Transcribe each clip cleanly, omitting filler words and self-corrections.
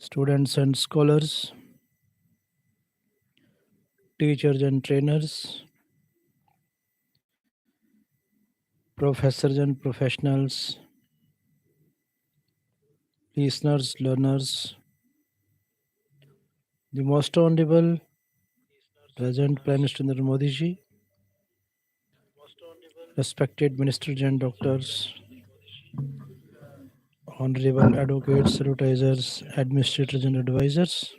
students and scholars, teachers and trainers, professors and professionals, listeners, learners, the most honorable President Prime Minister Narendra Modi ji, respected ministers and doctors, honorable advocates, advertisers, administrators and advisors,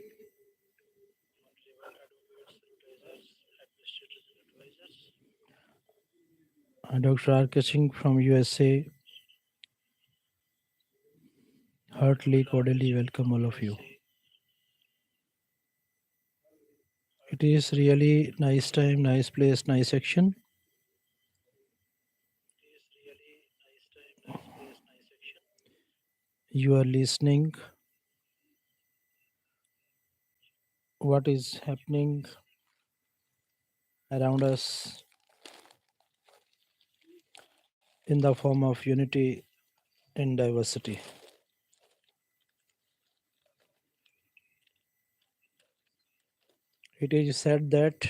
Dr. R.K. Singh from USA, heartily, cordially welcome all of you. It is really nice time, nice place, nice section. You are listening what is happening around us in the form of unity in diversity. It is said that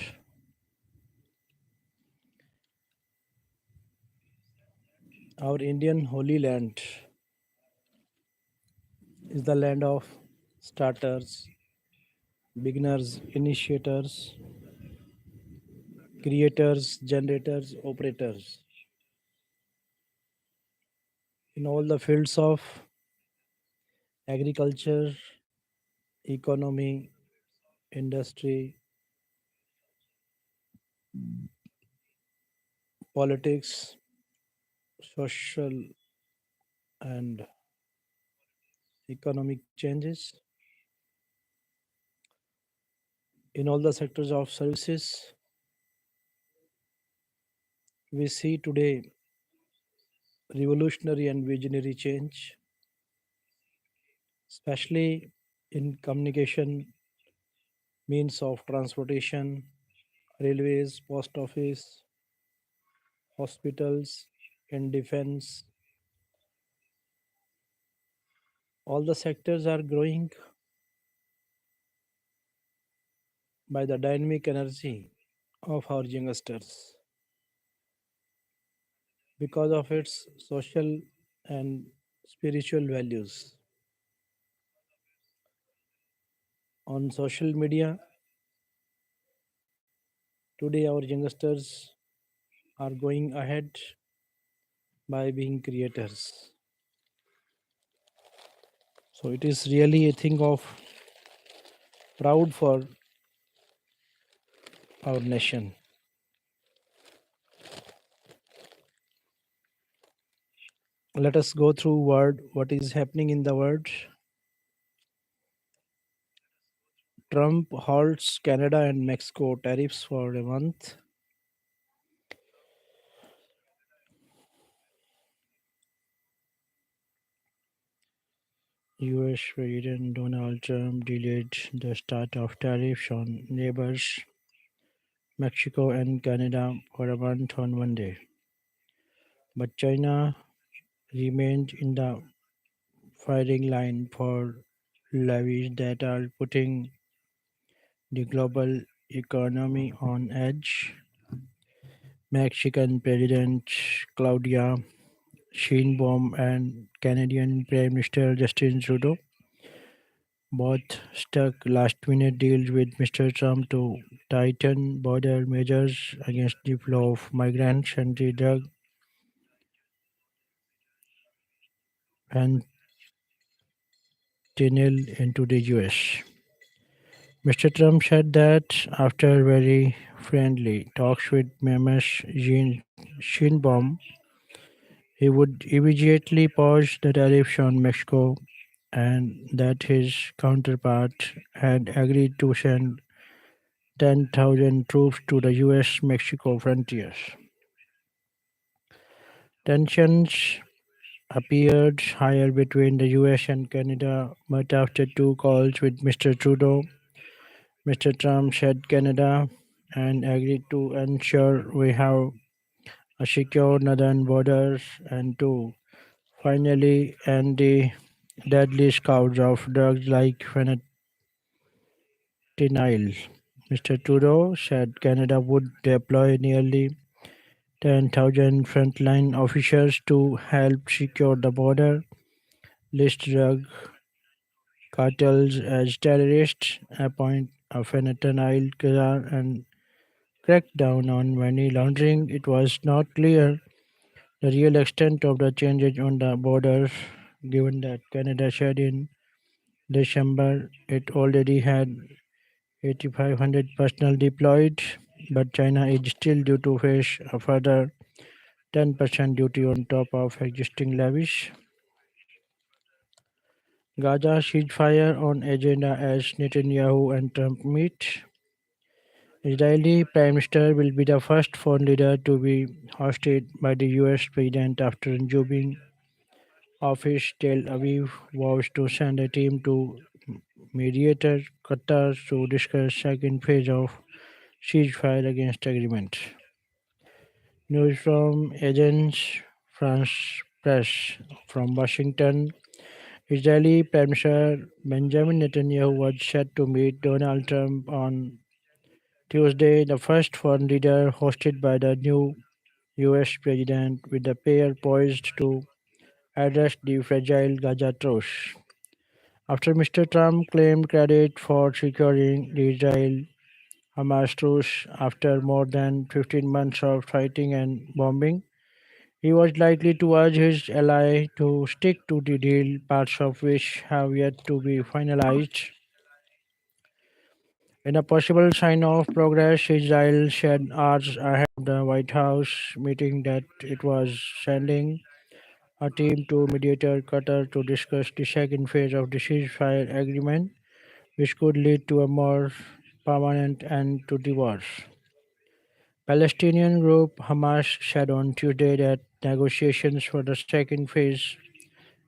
our Indian holy land is the land of starters, beginners, initiators, creators, generators, operators in all the fields of agriculture, economy, industry, politics, social and economic changes, in all the sectors of services. We see today revolutionary and visionary change, especially in communication, means of transportation, railways, post office, hospitals, in defense. All the sectors are growing by the dynamic energy of our youngsters because of its social and spiritual values. On social media, today our youngsters are going ahead by being creators. So it is really a thing of proud for our nation. Let us go through what is happening in the world. Trump halts Canada and Mexico tariffs for a month. US President Donald Trump delayed the start of tariffs on neighbors Mexico and Canada for a month on Monday. But China remained in the firing line for levies that are putting the global economy on edge. Mexican President Claudia Sheinbaum and Canadian Prime Minister Justin Trudeau both struck last-minute deals with Mr. Trump to tighten border measures against the flow of migrants and the drug fentanyl into the US. Mr. Trump said that after very friendly talks with Ms. Sheinbaum, he would immediately pause the tariffs on Mexico and that his counterpart had agreed to send 10,000 troops to the US-Mexico frontiers. Tensions appeared higher between the US and Canada, but after two calls with Mr. Trudeau, Mr. Trump said Canada and agreed to ensure we have a secure northern border and to finally end the deadly scourge of drugs like fentanyl. Mr. Trudeau said Canada would deploy nearly 10,000 frontline officers to help secure the border, list drug cartels as terrorists, appoint a fentanyl killer, and crack down on money laundering. It was not clear the real extent of the changes on the border, given that Canada said in December it already had 8,500 personnel deployed, but China is still due to face a further 10% duty on top of existing levies. Gaza ceasefire on agenda as Netanyahu and Trump meet. Israeli Prime Minister will be the first foreign leader to be hosted by the US President after joining office. Tel Aviv vows to send a team to mediator Qatar to discuss second phase of ceasefire against agreement. News from Agence France Press from Washington. Israeli Prime Minister Benjamin Netanyahu was set to meet Donald Trump on Tuesday, the first foreign leader hosted by the new US president, with the pair poised to address the fragile Gaza truce. After Mr. Trump claimed credit for securing the Israel Hamas truce after more than 15 months of fighting and bombing, he was likely to urge his ally to stick to the deal, parts of which have yet to be finalized. In a possible sign of progress, Israel said hours ahead of the White House meeting that it was sending a team to mediator Qatar to discuss the second phase of the ceasefire agreement, which could lead to a more permanent end to the war. Palestinian group Hamas said on Tuesday that negotiations for the second phase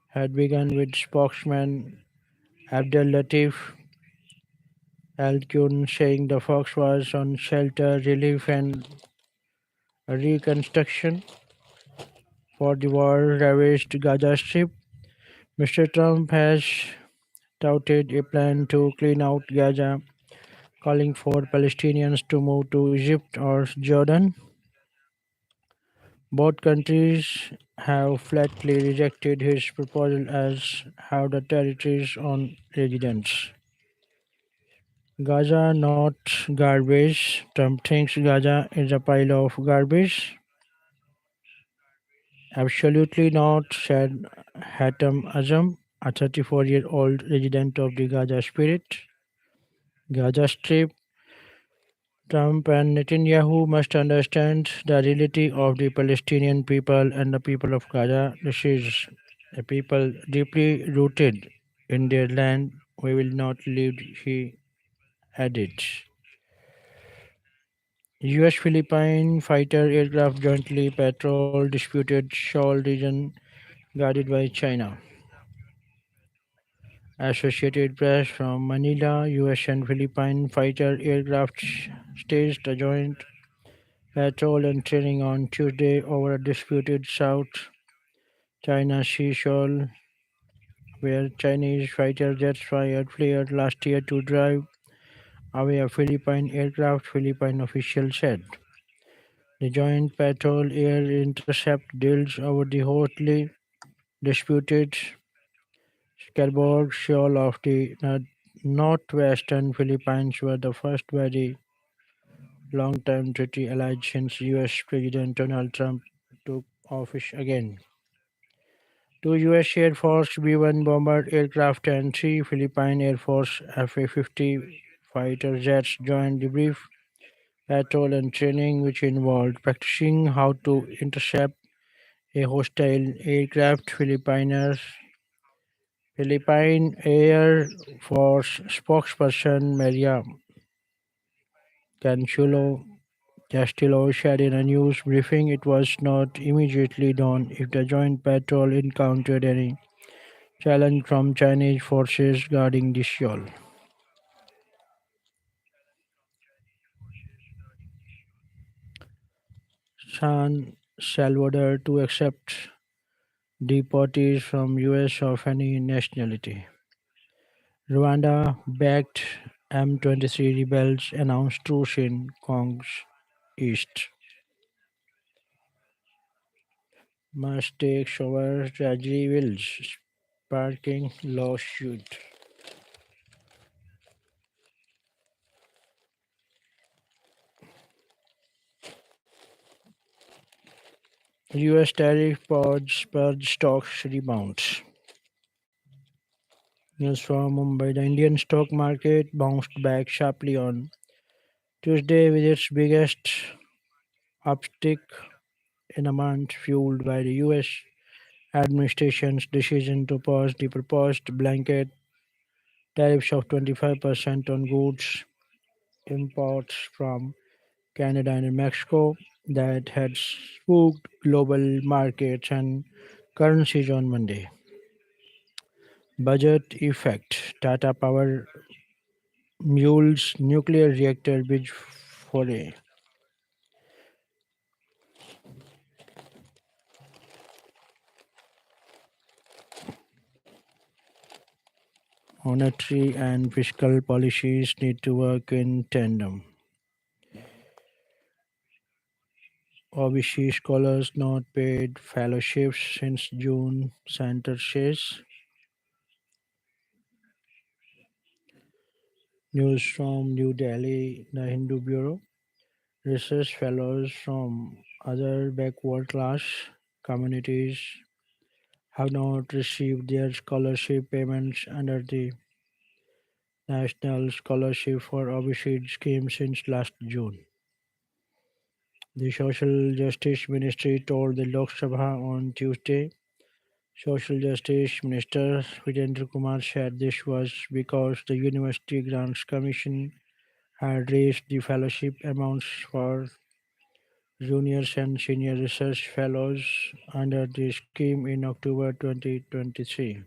had begun with spokesman Abdel Latif Al-Kun saying the focus was on shelter, relief and reconstruction for the war-ravaged Gaza Strip. Mr. Trump has touted a plan to clean out Gaza, calling for Palestinians to move to Egypt or Jordan. Both countries have flatly rejected his proposal, as have the territories' own residents. Gaza not garbage. Trump thinks Gaza is a pile of garbage. Absolutely not, said Hatem Azam, a 34-year-old resident of the Gaza Gaza Strip. Trump and Netanyahu must understand the reality of the Palestinian people and the people of Gaza. This is a people deeply rooted in their land. We will not leave, he added. US Philippine fighter aircraft jointly patrol disputed shoal region guarded by China. Associated Press from Manila, US and Philippine fighter aircraft staged a joint patrol and training on Tuesday over a disputed South China Sea shoal where Chinese fighter jets fired flares last year to drive away a Philippine aircraft, Philippine officials said. The joint patrol air intercept deals over the hotly disputed Scarborough Shoal of the northwestern Philippines were the first very long-term treaty allied since U.S. President Donald Trump took office again. Two U.S. Air Force B-1 bomber aircraft and three Philippine Air Force F-A-50 fighter jets joined the brief patrol and training, which involved practicing how to intercept a hostile aircraft. Philippine Air Force spokesperson Maria Canchulo Castillo said in a news briefing it was not immediately known if the joint patrol encountered any challenge from Chinese forces guarding the shoal. San Salvador to accept deportees from US of any nationality. Rwanda-backed M23 rebels announced truce in Congo's east. Mistakes over tragedy wills, sparking lawsuit. US tariff pause spurred stocks rebounds. News from Mumbai. The Indian stock market bounced back sharply on Tuesday with its biggest uptick in a month, fueled by the US administration's decision to pause the proposed blanket tariffs of 25% on goods imports from Canada and Mexico that had spooked global markets and currencies on Monday. Budget effect. Tata Power mules nuclear reactor bridge foray. Monetary and fiscal policies need to work in tandem. OBC scholars not paid fellowships since June, Center says. News from New Delhi, the Hindu Bureau. Research fellows from other backward class communities have not received their scholarship payments under the National Scholarship for OBC scheme since last June. The Social Justice Ministry told the Lok Sabha on Tuesday. Social Justice Minister Virendra Kumar said this was because the University Grants Commission had raised the fellowship amounts for juniors and senior research fellows under the scheme in October 2023.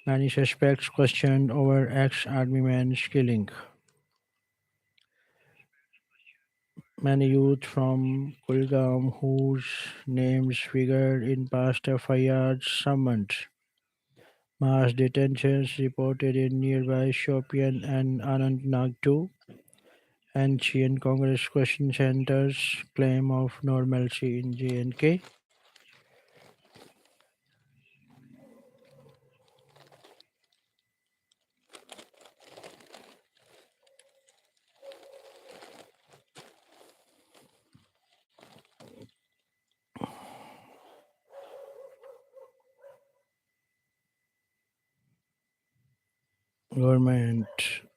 Many suspects questioned over ex-army men's killing. Many youth from Kulgam whose names figured in past FIRs summoned. Mass detentions reported in nearby Shopian and Anantnag too. Ancient Congress question centers claim of normalcy in J&K. Government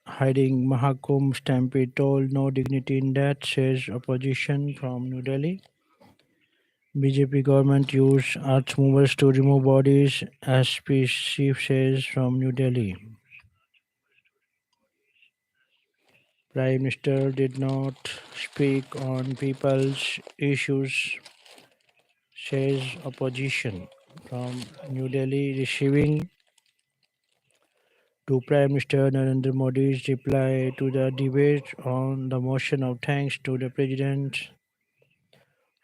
hiding Mahakumbh stampede told no dignity in that, says opposition from New Delhi. BJP government used earth movers to remove bodies, SP chief says from New Delhi. Prime Minister did not speak on people's issues, says opposition from New Delhi, receiving to Prime Minister Narendra Modi's reply to the debate on the motion of thanks to the President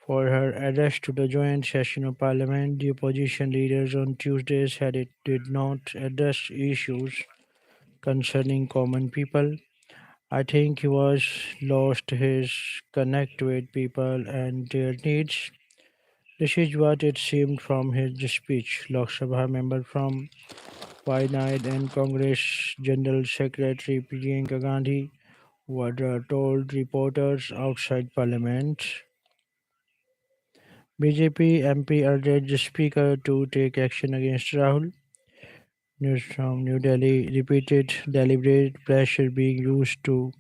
for her address to the joint session of Parliament. The opposition leaders on Tuesday said it did not address issues concerning common people. I think he was lost his connect with people and their needs. This is what it seemed from his speech. Lok Sabha member from Wayanad and Congress General Secretary Priyanka Gandhi were told reporters outside Parliament. BJP MP urged the Speaker to take action against Rahul. News from New Delhi repeated deliberate pressure being used to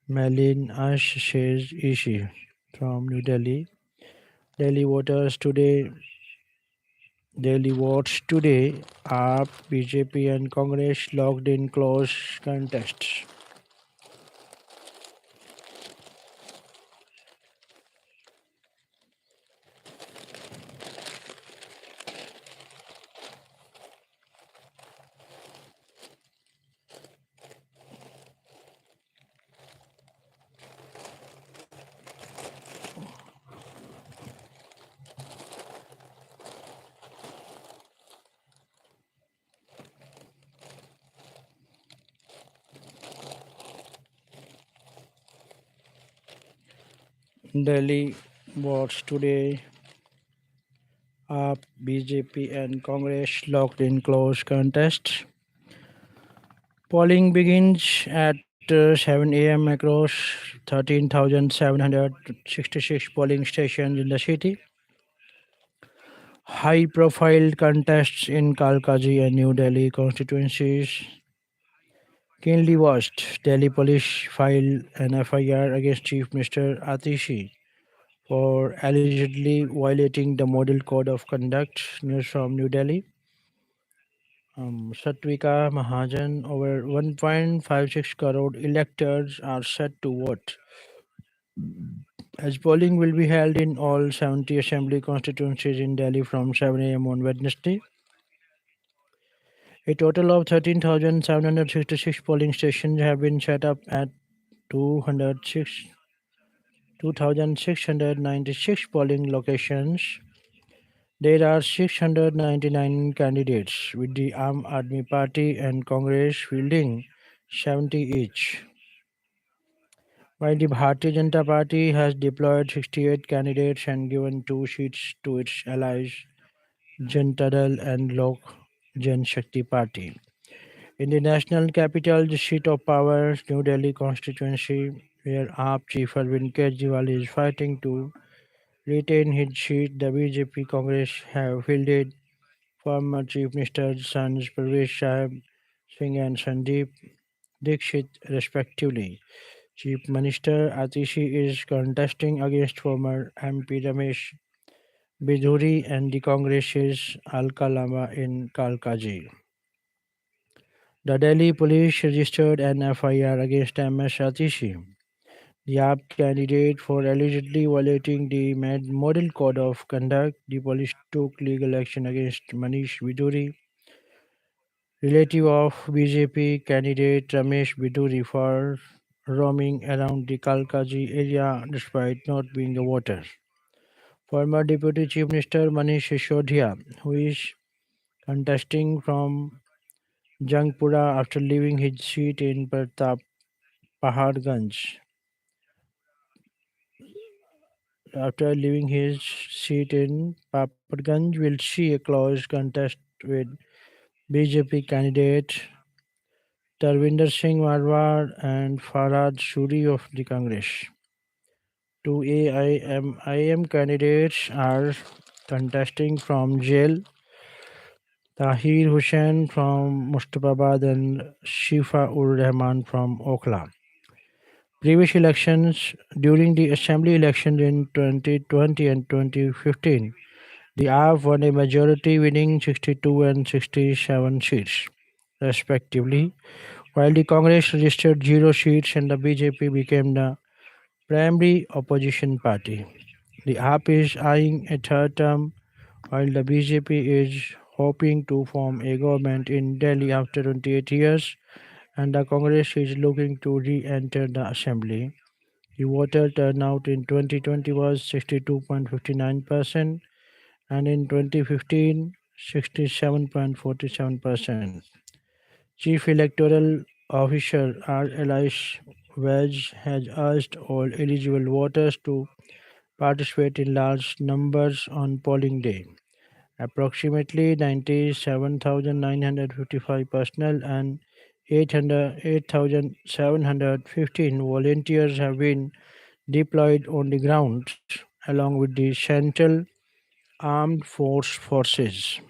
malign us, says Ishi from New Delhi. Delhi voters today Delhi votes today are BJP and Congress locked in close contests. Delhi votes today up BJP and Congress locked in close contest. Polling begins at 7 a.m. across 13,766 polling stations in the city. High profile contests in Kalkaji and New Delhi constituencies keenly watched. Delhi police filed an FIR against Chief Minister Atishi for allegedly violating the Model Code of Conduct. News from New Delhi. Satvika Mahajan, over 1.56 crore electors are set to vote, as polling will be held in all 70 assembly constituencies in Delhi from 7 a.m. on Wednesday. A total of 13,766 polling stations have been set up at 206 2,696 polling locations. There are 699 candidates, with the Aam Aadmi Party and Congress fielding 70 each, while the Bharatiya Janata Party has deployed 68 candidates and given two seats to its allies Janata Dal and Lok Jan Shakti Party. In the national capital, the seat of power, New Delhi constituency, where AAP chief Arvind Kejriwal is fighting to retain his seat, the BJP Congress have fielded former Chief Minister's sons Parvez Sahib Singh and Sandeep Dixit respectively. Chief Minister Atishi is contesting against former MP Ramesh Bidhuri and the Congress's Alka Lama in Kalkaji. The Delhi police registered an FIR against MS Atishi, the AAP candidate, for allegedly violating the Model Code of Conduct. The police took legal action against Manish Bidhuri, relative of BJP candidate Ramesh Bidhuri, for roaming around the Kalkaji area despite not being a voter. Former Deputy Chief Minister Manish Sisodhia, who is contesting from Jangpura after leaving his seat in Pratap Paharganj. After leaving his seat in Papadganj, will see a close contest with BJP candidate Tarvinder Singh Marwar and Farhad Shuri of the Congress. Two AIM candidates are contesting from jail: Tahir Hussain from Mustafabad and Shifa ur Rahman from Okhla. Previous elections, during the assembly elections in 2020 and 2015, the AF won a majority, winning 62 and 67 seats, respectively, while the Congress registered zero seats and the BJP became the primary opposition party. The AAP is eyeing a third term, while the BJP is hoping to form a government in Delhi after 28 years, and the Congress is looking to re-enter the assembly. The voter turnout in 2020 was 62.59%, and in 2015, 67.47%. Chief Electoral Officer R. Elias Wedge has urged all eligible voters to participate in large numbers on polling day. Approximately 97,955 personnel and 8,715 volunteers have been deployed on the ground, along with the Central Armed Force Forces,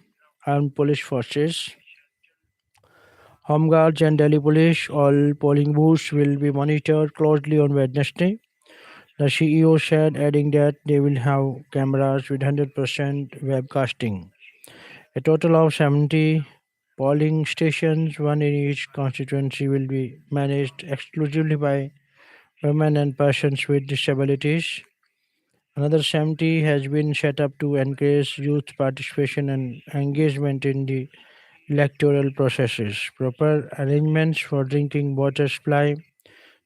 Armed Police Forces, Home Guards, and Delhi Police. All polling booths will be monitored closely on Wednesday. The CEO said, adding that they will have cameras with 100% webcasting. A total of 70 polling stations, one in each constituency, will be managed exclusively by women and persons with disabilities. Another 70 has been set up to encourage youth participation and engagement in the electoral processes. Proper arrangements for drinking water supply,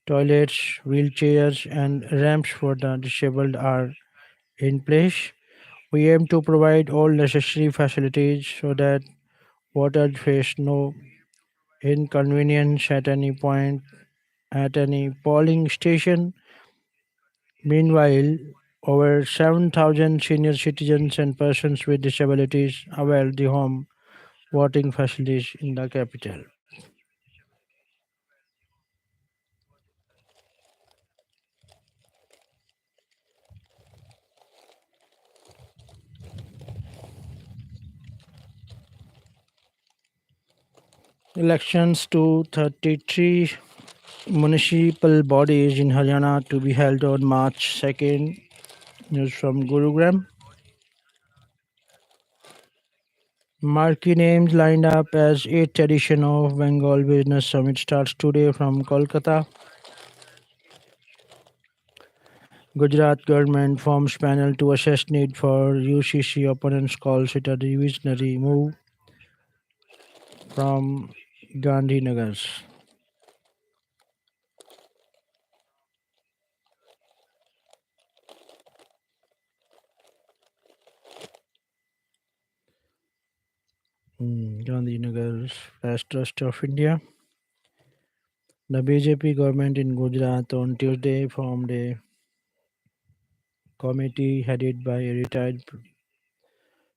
toilets, wheelchairs, and ramps for the disabled are in place. We aim to provide all necessary facilities so that voters face no inconvenience at any point at any polling station. Meanwhile, over 7,000 senior citizens and persons with disabilities availed the home voting facilities in the capital. Elections to 33 municipal bodies in Haryana to be held on March 2nd. News from Gurugram. Marquee names lined up as 8th edition of Bengal Business Summit starts today from Kolkata. Gujarat government forms panel to assess need for UCC. Opponents calls it a revisionary move from Gandhinagars. Gandhinagars Fast Trust of India. The BJP government in Gujarat on Tuesday formed a committee headed by a retired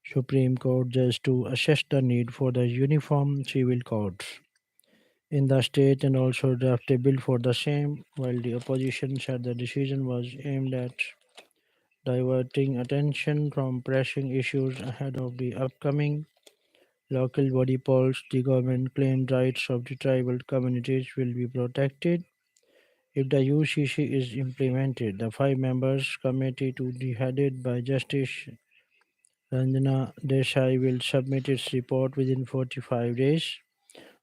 Supreme Court judge to assess the need for the uniform civil codes in the state and also draft a bill for the same, while the opposition said the decision was aimed at diverting attention from pressing issues ahead of the upcoming local body polls. The government claimed rights of the tribal communities will be protected if the UCC is implemented. The five members committee to be headed by Justice Ranjana Desai will submit its report within 45 days,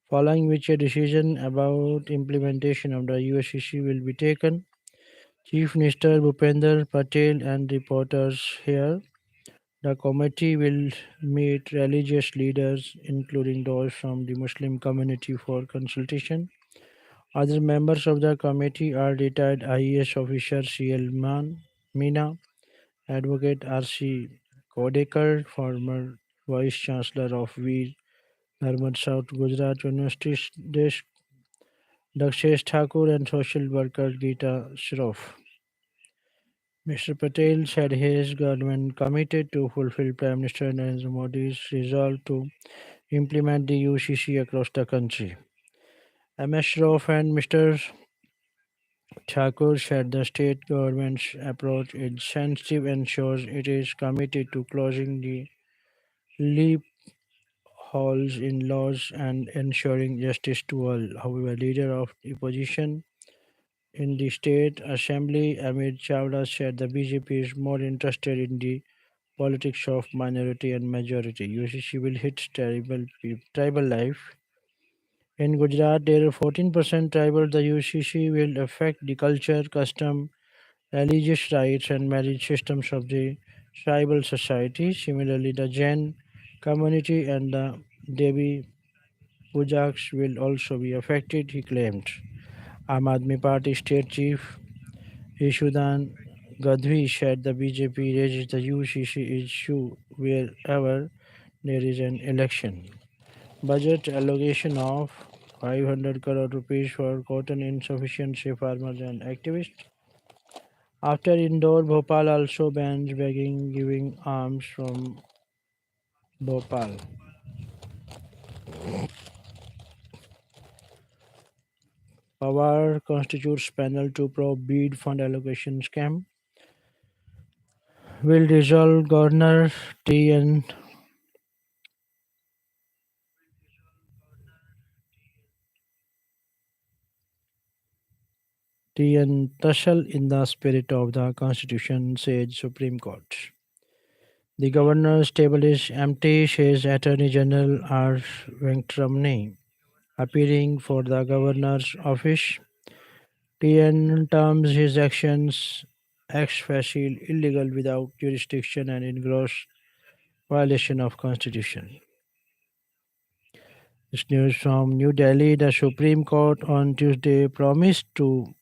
following which a decision about implementation of the USCC will be taken. Chief Minister Bhupender Patel and reporters here. The committee will meet religious leaders, including those from the Muslim community, for consultation. Other members of the committee are retired IAS officer CL Meena, Advocate R.C. Kodekar, former Vice Chancellor of Veer Narmad South Gujarat University, Dakshesh Thakur, and social worker Geeta Shroff. Mr. Patel said his government committed to fulfill Prime Minister Narendra Modi's resolve to implement the UCC across the country. MS Shroff and Mr. Thakur said the state government's approach is sensitive and shows it is committed to closing the loopholes in laws and ensuring justice to all. However, leader of the opposition in the state assembly, Amit Chawla, said the BJP is more interested in the politics of minority and majority. UCC will hit tribal life. In Gujarat, there are 14% tribal. The UCC will affect the culture, custom, religious rights, and marriage systems of the tribal society. Similarly, the Jain community and the Devi Pujaks will also be affected, he claimed. Aam Aadmi Party state chief Ishudan Gadhvi said the BJP raises the UCC issue wherever there is an election. Budget allocation of 500 crore rupees for cotton insufficiency farmers and activists. After Indore, Bhopal also bans begging giving alms from Bhopal. Pawar constitutes panel to probe bid fund allocation scam. Will resolve Governor T. N. Tussle in the spirit of the Constitution, said Supreme Court. The governor's table is empty, says Attorney General R. Venkatramani. Appearing for the governor's office, TN terms his actions ex facial illegal without jurisdiction and in gross violation of Constitution. This news from New Delhi. The Supreme Court on Tuesday promised to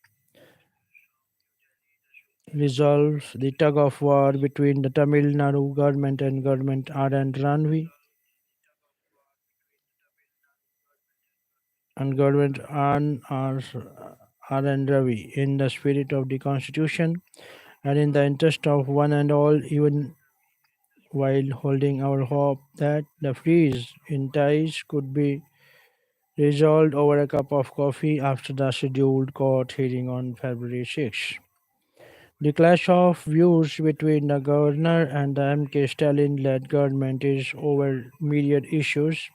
resolve the tug of war between the Tamil Nadu government and government R. N. Ravi in the spirit of the Constitution. And in the interest of one and all, even while holding our hope that the freeze in ties could be resolved over a cup of coffee after the scheduled court hearing on February 6. The clash of views between the governor and the MK Stalin led government is over myriad issues,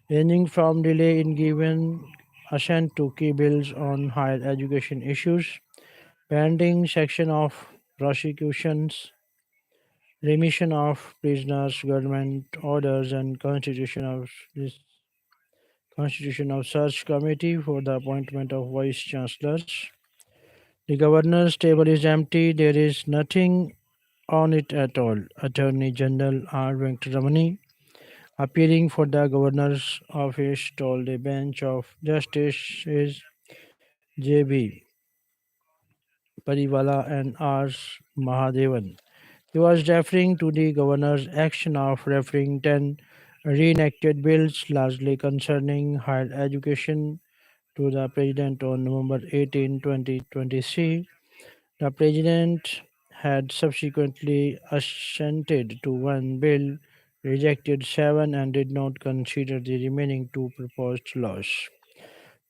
ranging from delay in giving assent to key bills on higher education issues, pending section of prosecutions, remission of prisoners, government orders, and constitution of search committee for the appointment of vice chancellors. The governor's table is empty. There is nothing on it at all. Attorney General R. Venkatramani, appearing for the governor's office, told a bench of justices J.B. Pariwala and R. Mahadevan. He was referring to the governor's action of referring 10 reenacted bills, largely concerning higher education, to the President on November 18, 2023. The President had subsequently assented to one bill, rejected seven, and did not consider the remaining two proposed laws.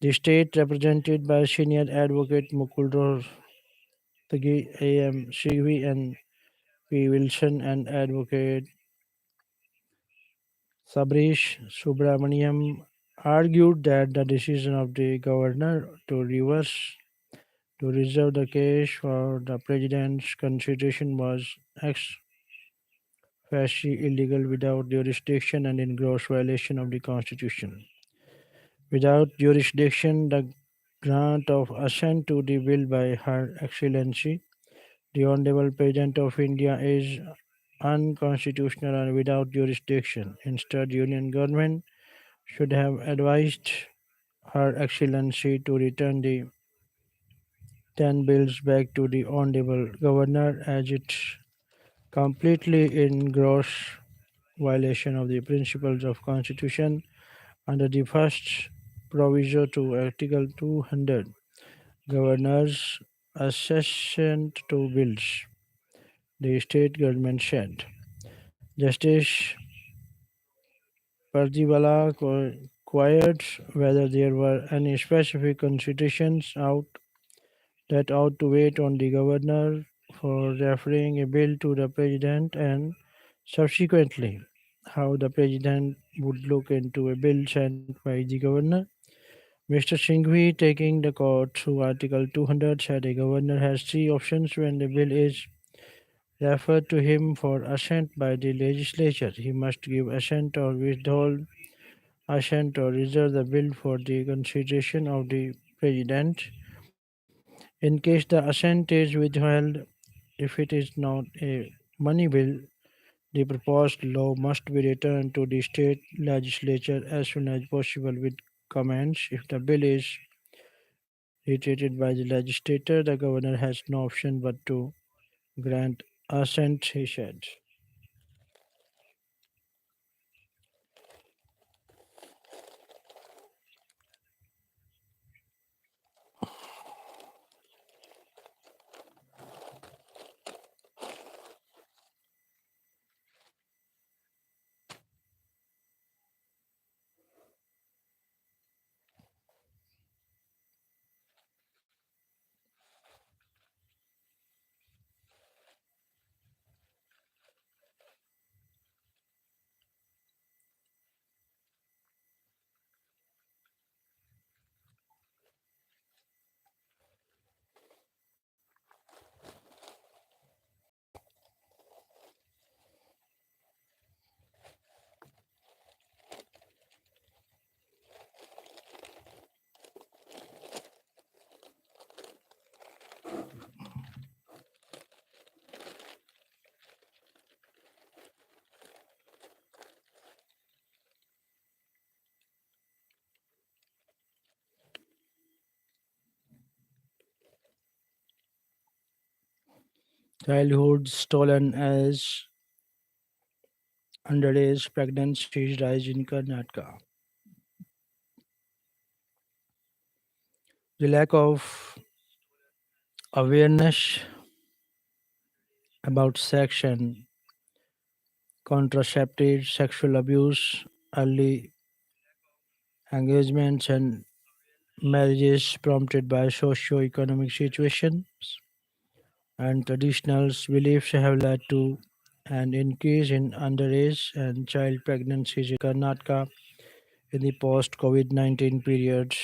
The state, represented by senior advocate Mukul Rohtagi, A.M. Srivi, and P. Wilson, and advocate Sabrish Subramaniam, argued that the decision of the governor to reserve the case for the president's consideration was ex facie illegal without jurisdiction and in gross violation of the Constitution. Without jurisdiction, the grant of assent to the bill by Her Excellency, the Honorable President of India, is unconstitutional and without jurisdiction. Instead, Union government should have advised Her Excellency to return the 10 bills back to the Honorable Governor as it's completely in gross violation of the principles of Constitution under the first proviso to Article 200. Governors assent to bills, the state government said. Justice Pardiwala inquired whether there were any specific considerations that ought to wait on the governor for referring a bill to the president and subsequently how the president would look into a bill sent by the governor. Mr. Singhvi, taking the court through Article 200, said a governor has three options when the bill is referred to him for assent by the legislature. He must give assent or withhold assent or reserve the bill for the consideration of the president. In case the assent is withheld, if it is not a money bill, the proposed law must be returned to the state legislature as soon as possible with comments. If the bill is retreated by the legislator, the governor has no option but to grant assent, he said. Childhood stolen as underage pregnancies rise in Karnataka. The lack of awareness about sex and contraceptives, sexual abuse, early engagements, and marriages prompted by socio-economic situations and traditional beliefs have led to an increase in underage and child pregnancies in Karnataka in the post-COVID-19 period.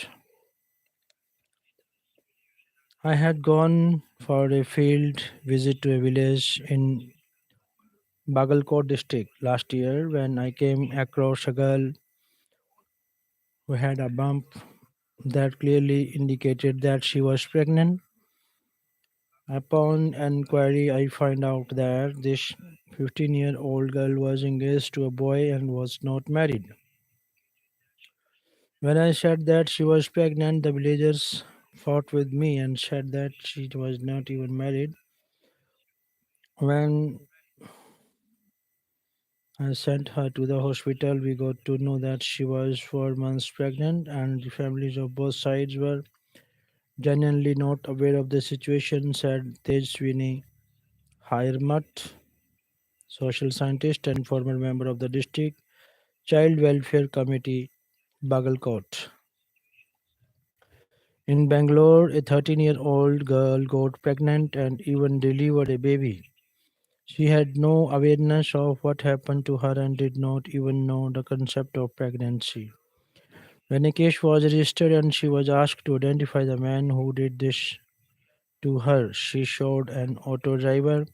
I had gone for a field visit to a village in Bagalkot district last year when I came across a girl who had a bump that clearly indicated that she was pregnant. Upon enquiry, I find out that this 15-year-old girl was engaged to a boy and was not married. When I said that she was pregnant, the villagers fought with me and said that she was not even married. When I sent her to the hospital, we got to know that she was 4 months pregnant, and the families of both sides were genuinely not aware of the situation, said Tejswini Hirmat, social scientist and former member of the district Child Welfare Committee, Bagalkot. In Bangalore, a 13-year-old girl got pregnant and even delivered a baby. She had no awareness of what happened to her and did not even know the concept of pregnancy. When a case was registered and she was asked to identify the man who did this to her, she showed an auto driver,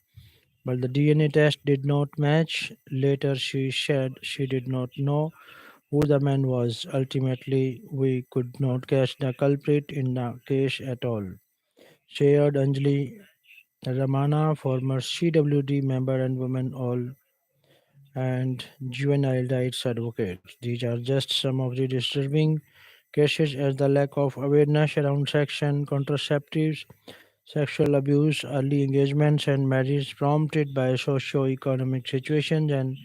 but the DNA test did not match. Later, she said she did not know who the man was. Ultimately, we could not catch the culprit in the case at all, shared Anjali Ramana, former CWD member and women all and juvenile rights advocates. These are just some of the disturbing cases as the lack of awareness around sex and contraceptives, sexual abuse, early engagements, and marriage prompted by socio-economic situations and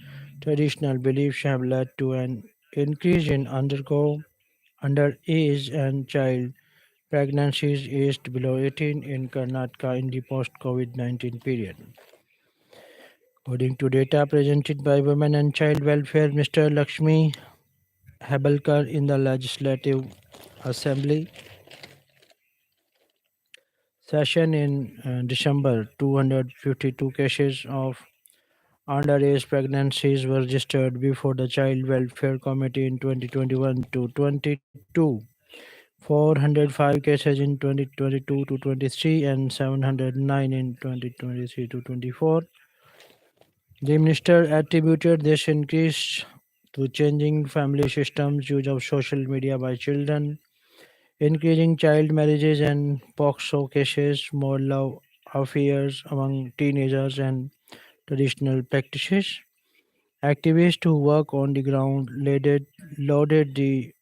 traditional beliefs have led to an increase in underage and child pregnancies aged below 18 in Karnataka in the post-COVID-19 period. According to data presented by Women and Child Welfare, Mr. Lakshmi Habalkar in the Legislative Assembly session in December, 252 cases of underage pregnancies were registered before the Child Welfare Committee in 2021 to 22, 405 cases in 2022 to 23, and 709 in 2023 to 24. The minister attributed this increase to changing family systems, use of social media by children, increasing child marriages and POXO cases, more love affairs among teenagers, and traditional practices. Activists who work on the ground lauded the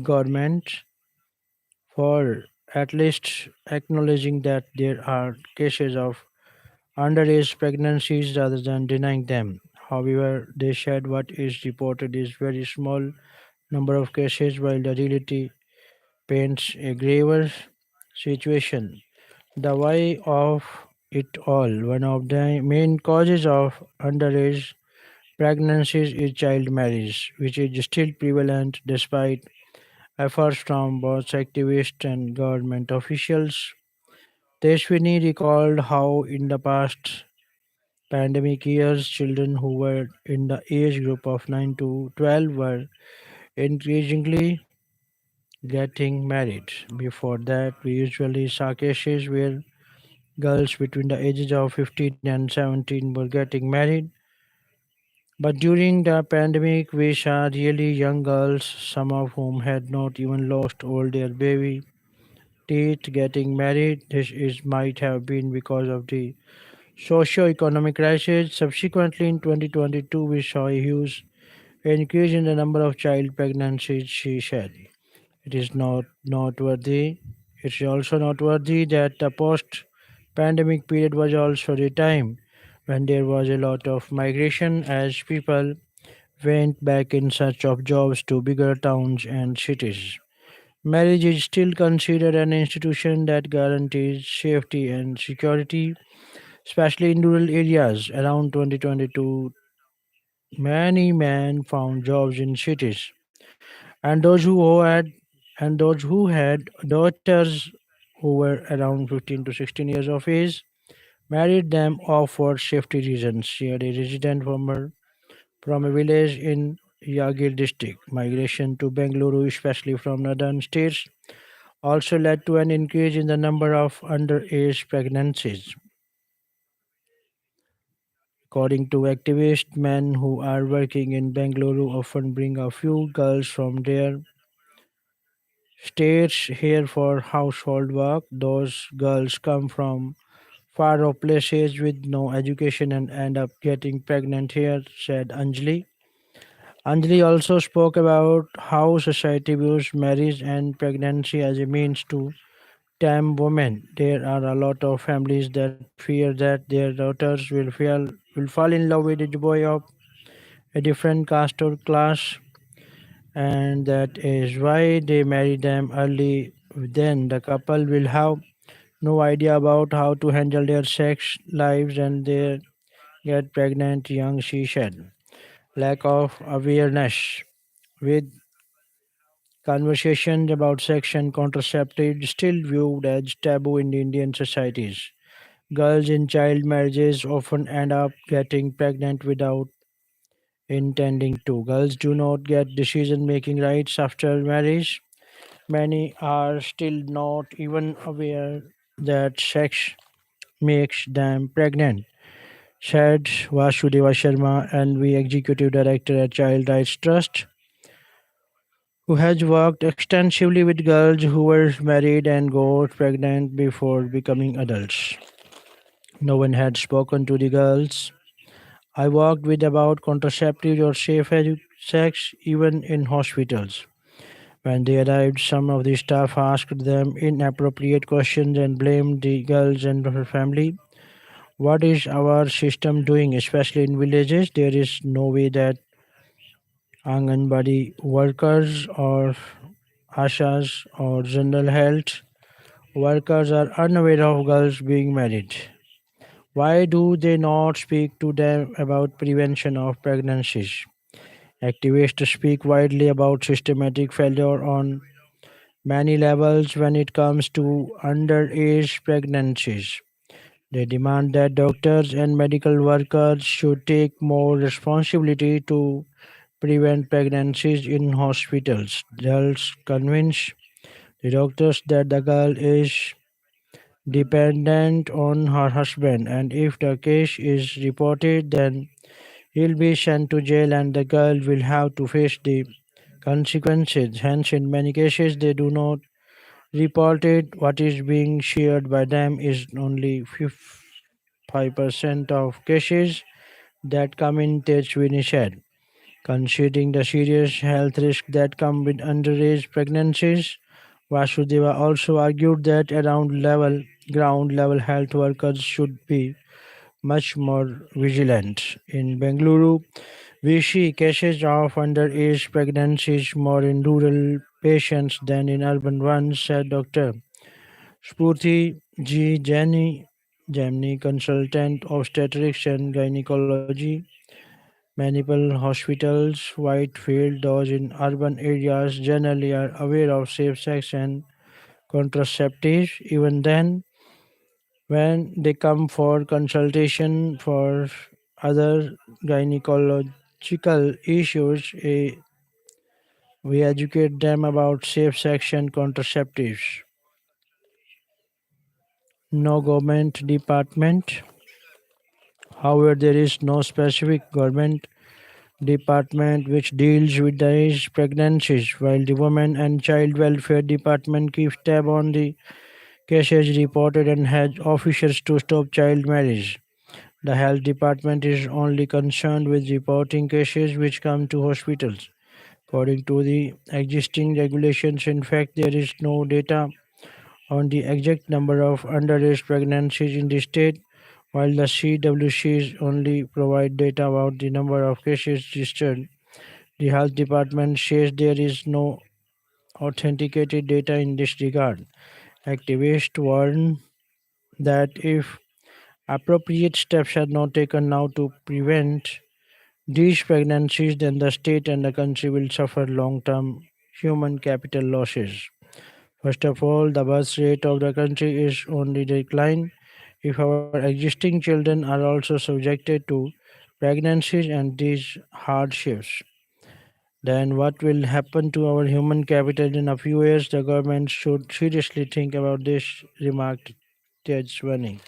government for at least acknowledging that there are cases of underage pregnancies rather than denying them. However, they said what is reported is very small number of cases while the reality paints a graver situation. The why of it all, one of the main causes of underage pregnancies is child marriage, which is still prevalent despite efforts from both activists and government officials. Teshwini recalled how in the past pandemic years, children who were in the age group of 9 to 12 were increasingly getting married. Before that, we usually saw cases where girls between the ages of 15 and 17 were getting married. But during the pandemic, we saw really young girls, some of whom had not even lost all their baby teeth, getting married. This is might have been because of the socio-economic crisis. Subsequently, in 2022, we saw a huge increase in the number of child pregnancies, she said. It is not noteworthy. It's also noteworthy that the post-pandemic period was also the time when there was a lot of migration as people went back in search of jobs to bigger towns and cities. Marriage is still considered an institution that guarantees safety and security. especially in rural areas. Around 2022, many men found jobs in cities, and those who had daughters who were around 15 to 16 years of age married them off for safety reasons. She had a resident from a village in Yagir district. Migration to Bengaluru, especially from northern states, also led to an increase in the number of underage pregnancies. According to activists, men who are working in Bengaluru often bring a few girls from their states here for household work. Those girls come from far off places with no education and end up getting pregnant here, said Anjali. Anjali also spoke about how society views marriage and pregnancy as a means to tame women. There are a lot of families that fear that their daughters will fall in love with a boy of a different caste or class, and that is why they marry them early. Then the couple will have no idea about how to handle their sex lives and they get pregnant young, she said. Lack of awareness. With conversations about sex and contraceptives still viewed as taboo in Indian societies, girls in child marriages often end up getting pregnant without intending to. Girls do not get decision making rights after marriage. Many are still not even aware that sex makes them pregnant, said Vasudeva Sharma, NV Executive Director at Child Rights Trust, who has worked extensively with girls who were married and got pregnant before becoming adults. No one had spoken to the girls I worked with about contraceptives or sex, even in hospitals. When they arrived, some of the staff asked them inappropriate questions and blamed the girls and her family. What is our system doing, especially in villages? There is no way that Anganwadi workers or Ashas or general health workers are unaware of girls being married. Why do they not speak to them about prevention of pregnancies? Activists speak widely about systematic failure on many levels when it comes to underage pregnancies. They demand that doctors and medical workers should take more responsibility to prevent pregnancies in hospitals. They'll convince the doctors that the girl is dependent on her husband, and if the case is reported, then he'll be sent to jail and the girl will have to face the consequences. Hence, in many cases, they do not report it. What is being shared by them is only 5% of cases that come in touch with said. Considering the serious health risks that come with underage pregnancies, Vasudeva also argued that ground level health workers should be much more vigilant. In Bengaluru, we see cases of underage pregnancies more in rural patients than in urban ones, said Dr. Spurti G. Jamni, consultant obstetrics and gynecology, Manipal hospitals, Whitefield, those in urban areas generally are aware of safe sex and contraceptives. Even then, when they come for consultation for other gynecological issues, we educate them about safe sex and contraceptives. No government department. However, there is no specific government department which deals with these pregnancies, while the Women and Child Welfare Department keeps tab on the cases reported and has officers to stop child marriage. The health department is only concerned with reporting cases which come to hospitals. According to the existing regulations, in fact, there is no data on the exact number of underage pregnancies in the state, while the CWCs only provide data about the number of cases registered. The health department says there is no authenticated data in this regard. Activists warn that if appropriate steps are not taken now to prevent these pregnancies, then the state and the country will suffer long term human capital losses. First of all, the birth rate of the country is on the decline. If our existing children are also subjected to pregnancies and these hardships, then what will happen to our human capital in a few years? The government should seriously think about this, remarked Swami.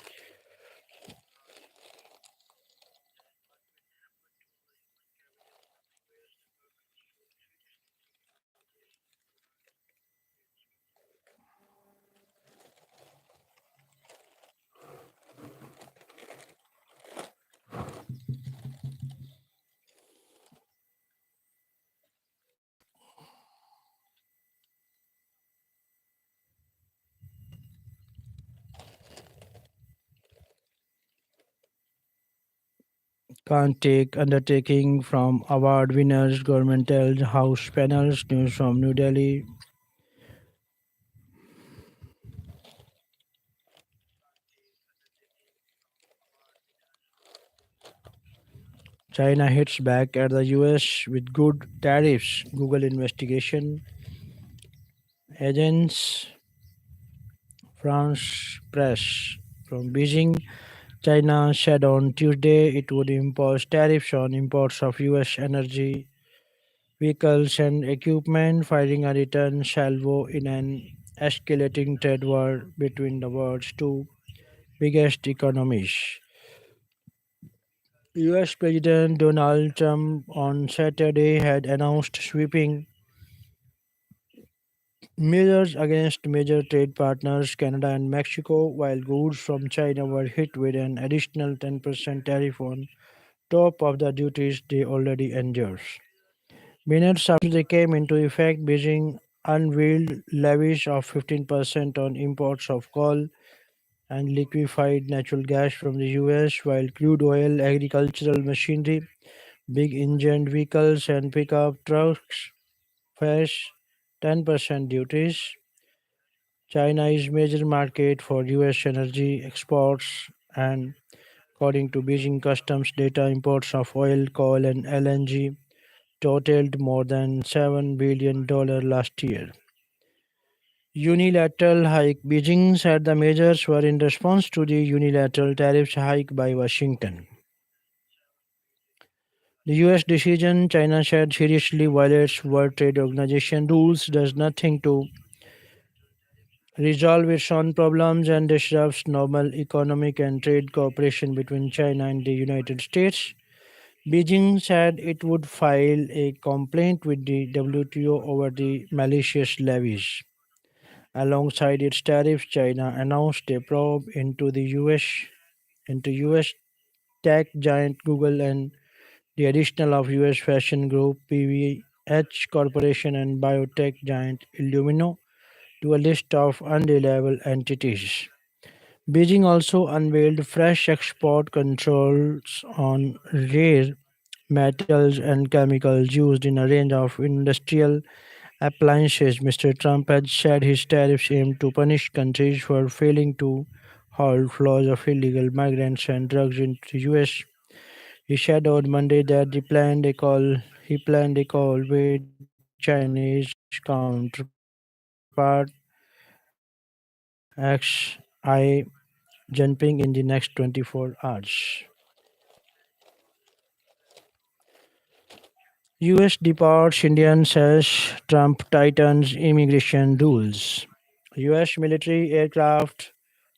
Can't take undertaking from award winners, government tells House panels, news from New Delhi. China hits back at the US with good tariffs. Google investigation agents France press from Beijing. China said on Tuesday it would impose tariffs on imports of US energy vehicles and equipment, firing a return salvo in an escalating trade war between the world's two biggest economies. US President Donald Trump on Saturday had announced sweeping measures against major trade partners Canada and Mexico, while goods from China were hit with an additional 10% tariff on top of the duties they already endured. Minutes after they came into effect, Beijing unveiled levies of 15% on imports of coal and liquefied natural gas from the US, while crude oil, agricultural machinery, big engined vehicles, and pickup trucks face 10% duties. China is major market for US energy exports and according to Beijing customs data imports of oil, coal and LNG totaled more than $7 billion last year. Unilateral hike. Beijing said the measures were in response to the unilateral tariffs hike by Washington. The US decision, China said, seriously violates World Trade Organization rules, does nothing to resolve its own problems, and disrupts normal economic and trade cooperation between China and the United States. Beijing said it would file a complaint with the WTO over the malicious levies. Alongside its tariffs, China announced a probe into US tech giant Google and the additional of US fashion group PVH Corporation and biotech giant Illumino to a list of unreliable entities. Beijing also unveiled fresh export controls on rare metals and chemicals used in a range of industrial appliances. Mr. Trump had said his tariffs aim to punish countries for failing to halt flows of illegal migrants and drugs into the US. He said on Monday that he planned a call with Chinese counterpart XI Jinping in the next 24 hours. US deports Indians as Trump tightens immigration rules. US military aircraft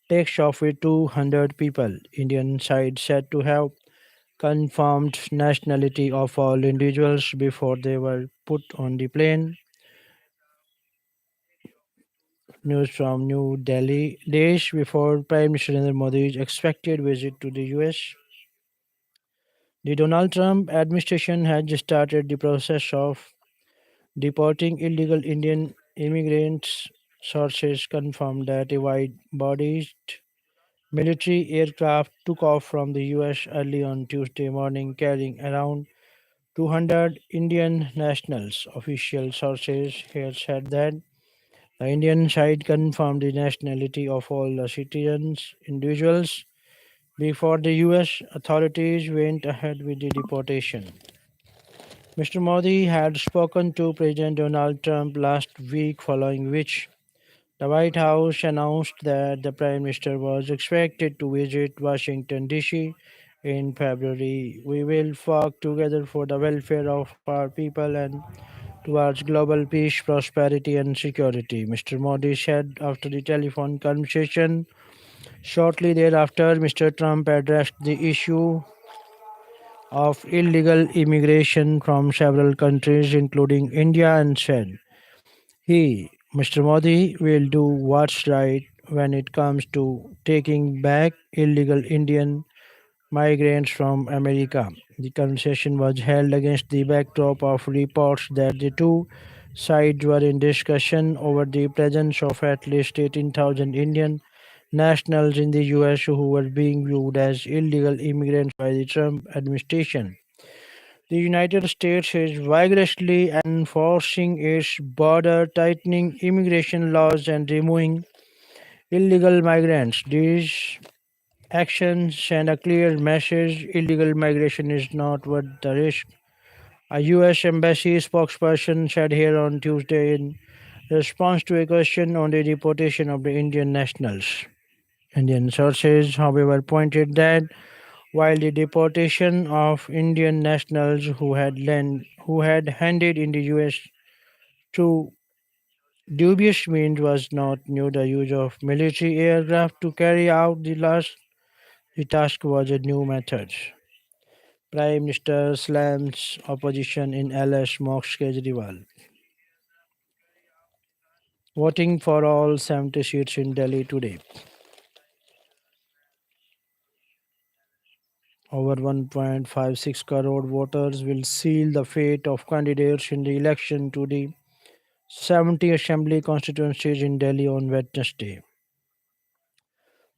takes off with 200 people. Indian side said to have confirmed nationality of all individuals before they were put on the plane. News from New Delhi. Days before Prime Minister Narendra Modi's expected visit to the US, the Donald Trump administration had started the process of deporting illegal Indian immigrants. Sources confirmed that a wide-bodied military aircraft took off from the US early on Tuesday morning carrying around 200 Indian nationals. Official sources here said that the Indian side confirmed the nationality of all the citizens, individuals. before the US authorities went ahead with the deportation. Mr. Modi had spoken to President Donald Trump last week, following which the White House announced that the Prime Minister was expected to visit Washington, D.C. in February. We will work together for the welfare of our people and towards global peace, prosperity, and security, Mr. Modi said after the telephone conversation. Shortly thereafter, Mr. Trump addressed the issue of illegal immigration from several countries, including India, and said, Mr. Modi, will do what's right when it comes to taking back illegal Indian migrants from America. The conversation was held against the backdrop of reports that the two sides were in discussion over the presence of at least 18,000 Indian nationals in the US who were being viewed as illegal immigrants by the Trump administration. The United States is vigorously enforcing its border, tightening immigration laws, and removing illegal migrants. These actions send a clear message: illegal migration is not worth the risk. A US Embassy spokesperson said here on Tuesday in response to a question on the deportation of the Indian nationals. Indian sources, however, pointed that while the deportation of Indian nationals who had handed in the US through dubious means was not new, the use of military aircraft to carry out the task was a new method. Prime Minister slams opposition in LS mocks Kejriwal. Voting for all 70 seats in Delhi today. Over 1.56 crore voters will seal the fate of candidates in the election to the 70 assembly constituencies in Delhi on Wednesday.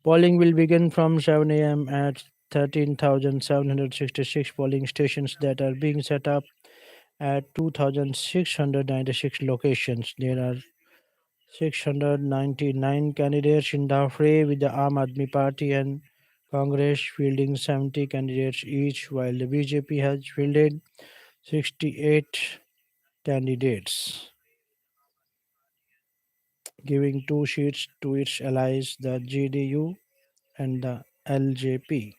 Polling will begin from 7 a.m. at 13,766 polling stations that are being set up at 2,696 locations. There are 699 candidates in the fray, with the Aam Aadmi Party and Congress fielding 70 candidates each, while the BJP has fielded 68 candidates, giving two seats to its allies, the JDU and the LJP.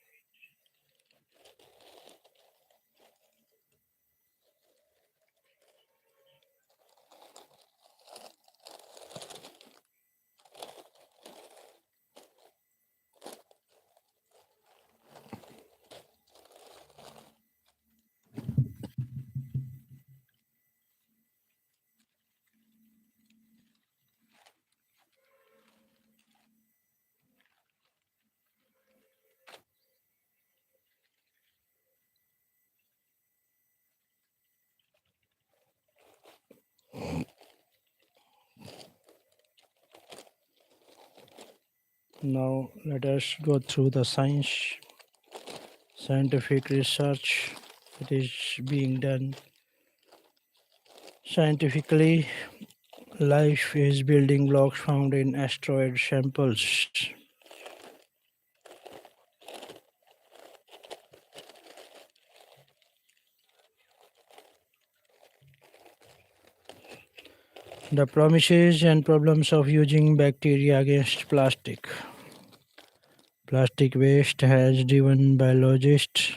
Now let us go through the scientific research that is being done scientifically. Life is building blocks found in asteroid samples. The promises and problems of using bacteria against plastic. Plastic waste has driven biologists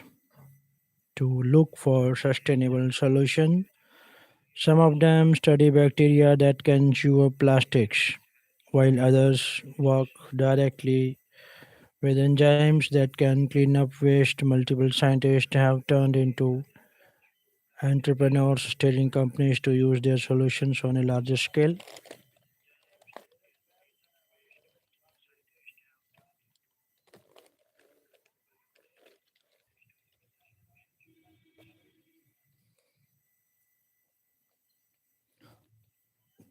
to look for sustainable solutions. Some of them study bacteria that can chew up plastics, while others work directly with enzymes that can clean up waste. Multiple scientists have turned into entrepreneurs, telling companies to use their solutions on a larger scale.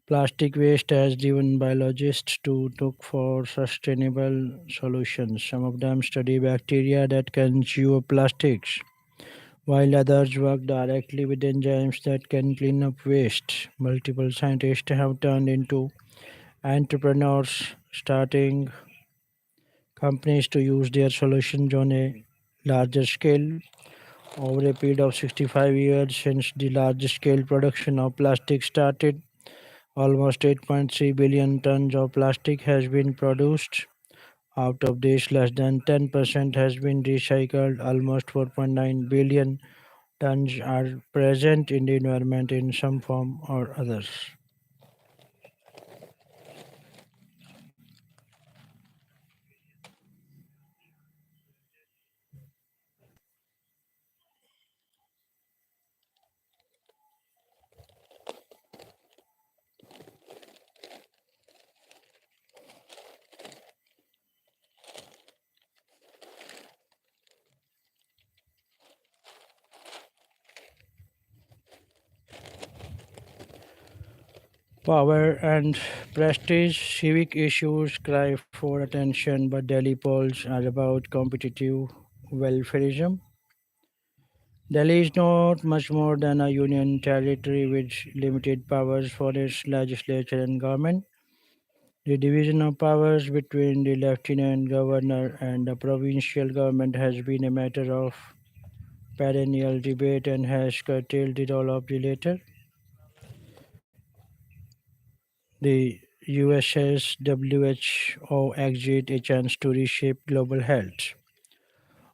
Plastic waste has driven biologists to look for sustainable solutions. Some of them study bacteria that can chew up plastics, while others work directly with enzymes that can clean up waste. Multiple scientists have turned into entrepreneurs, starting companies to use their solutions on a larger scale. Over a period of 65 years since the large scale production of plastic started, almost 8.3 billion tons of plastic has been produced. Out of this, less than 10% has been recycled. Almost 4.9 billion tons are present in the environment in some form or others. Power and prestige, civic issues cry for attention, but Delhi polls are about competitive welfareism. Delhi is not much more than a union territory with limited powers for its legislature and government. The division of powers between the lieutenant governor and the provincial government has been a matter of perennial debate and has curtailed the role of the latter. The USS WHO exit a chance to reshape global health.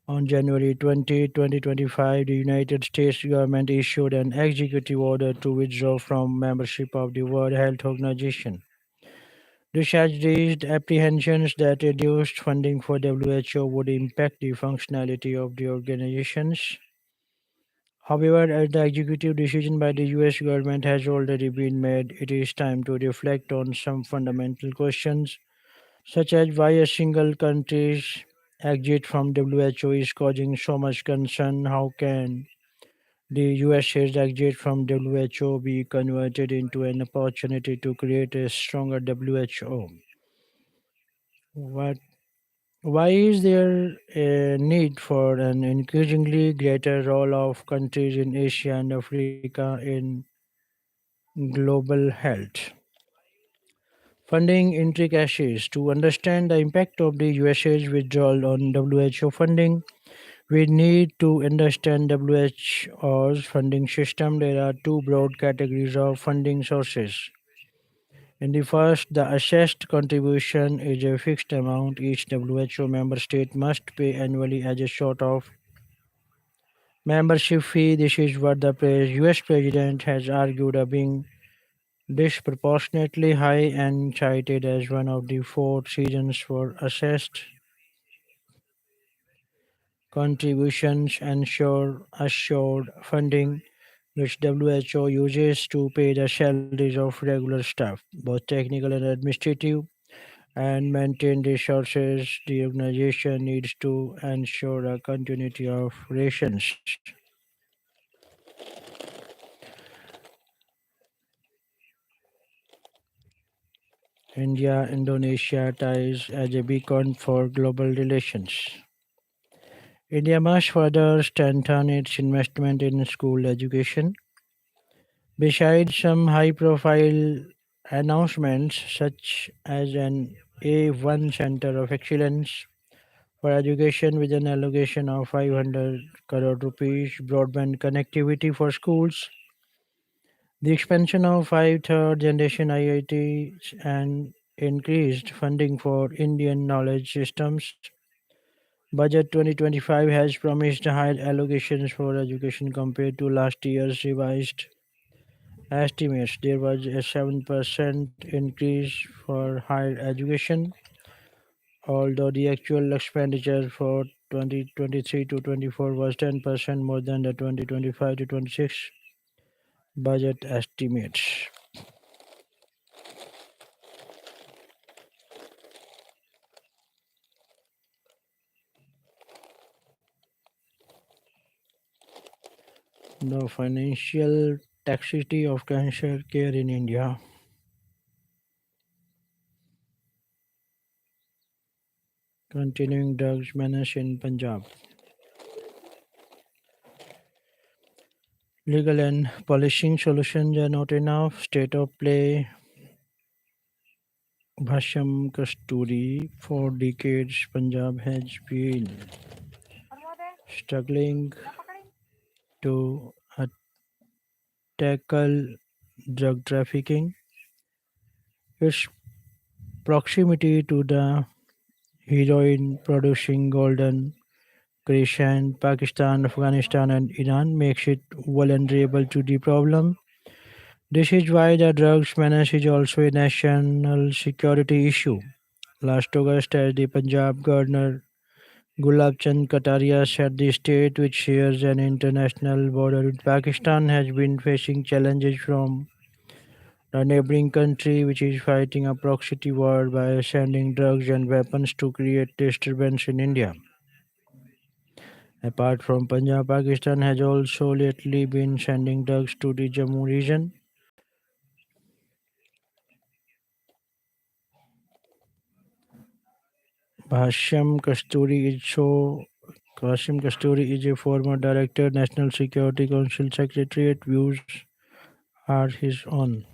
On January 20, 2025, the United States government issued an executive order to withdraw from membership of the World Health Organization. This has raised apprehensions that reduced funding for WHO would impact the functionality of the organizations. However, as the executive decision by the US government has already been made, it is time to reflect on some fundamental questions, such as why a single country's exit from WHO is causing so much concern. How can the USA's exit from WHO be converted into an opportunity to create a stronger WHO? What Why is there a need for an increasingly greater role of countries in Asia and Africa in global health? Funding intricacies. To understand the impact of the USA's withdrawal on WHO funding, we need to understand WHO's funding system. There are two broad categories of funding sources. In the first, the assessed contribution is a fixed amount each WHO member state must pay annually as a sort of membership fee. This is what the US president has argued of being disproportionately high and cited as one of the four reasons for assessed contributions ensure assured funding which WHO uses to pay the salaries of regular staff, both technical and administrative, and maintain resources. The organization needs to ensure a continuity of rations. India Indonesia ties as a beacon for global relations. India must further strengthen its investment in school education. Besides some high profile announcements, such as an A1 Center of Excellence for Education with an allocation of 500 crore rupees, broadband connectivity for schools, the expansion of five third generation IITs, and increased funding for Indian knowledge systems. Budget 2025 has promised higher allocations for education compared to last year's revised estimates. There was a 7% increase for higher education, although the actual expenditure for 2023 to 24 was 10% more than the 2025 to 26 budget estimates. The financial toxicity of cancer care in India. Continuing drugs menace in Punjab. Legal and polishing solutions are not enough. State of play Bhashyam Kasturi. For decades, Punjab has been struggling to tackle drug trafficking. Its proximity to the heroin producing golden Crescent, Pakistan, Afghanistan, and Iran makes it vulnerable to the problem. This is why the drugs menace is also a national security issue. Last August, as the Punjab Governor Gulab Chand Kataria said, the state, which shares an international border with Pakistan, has been facing challenges from the neighboring country, which is fighting a proxy war by sending drugs and weapons to create disturbance in India. Apart from Punjab, Pakistan has also lately been sending drugs to the Jammu region. Bhashyam Kasturi is so Qasim Kasturi is a former director, National Security Council Secretariat. Views are his own.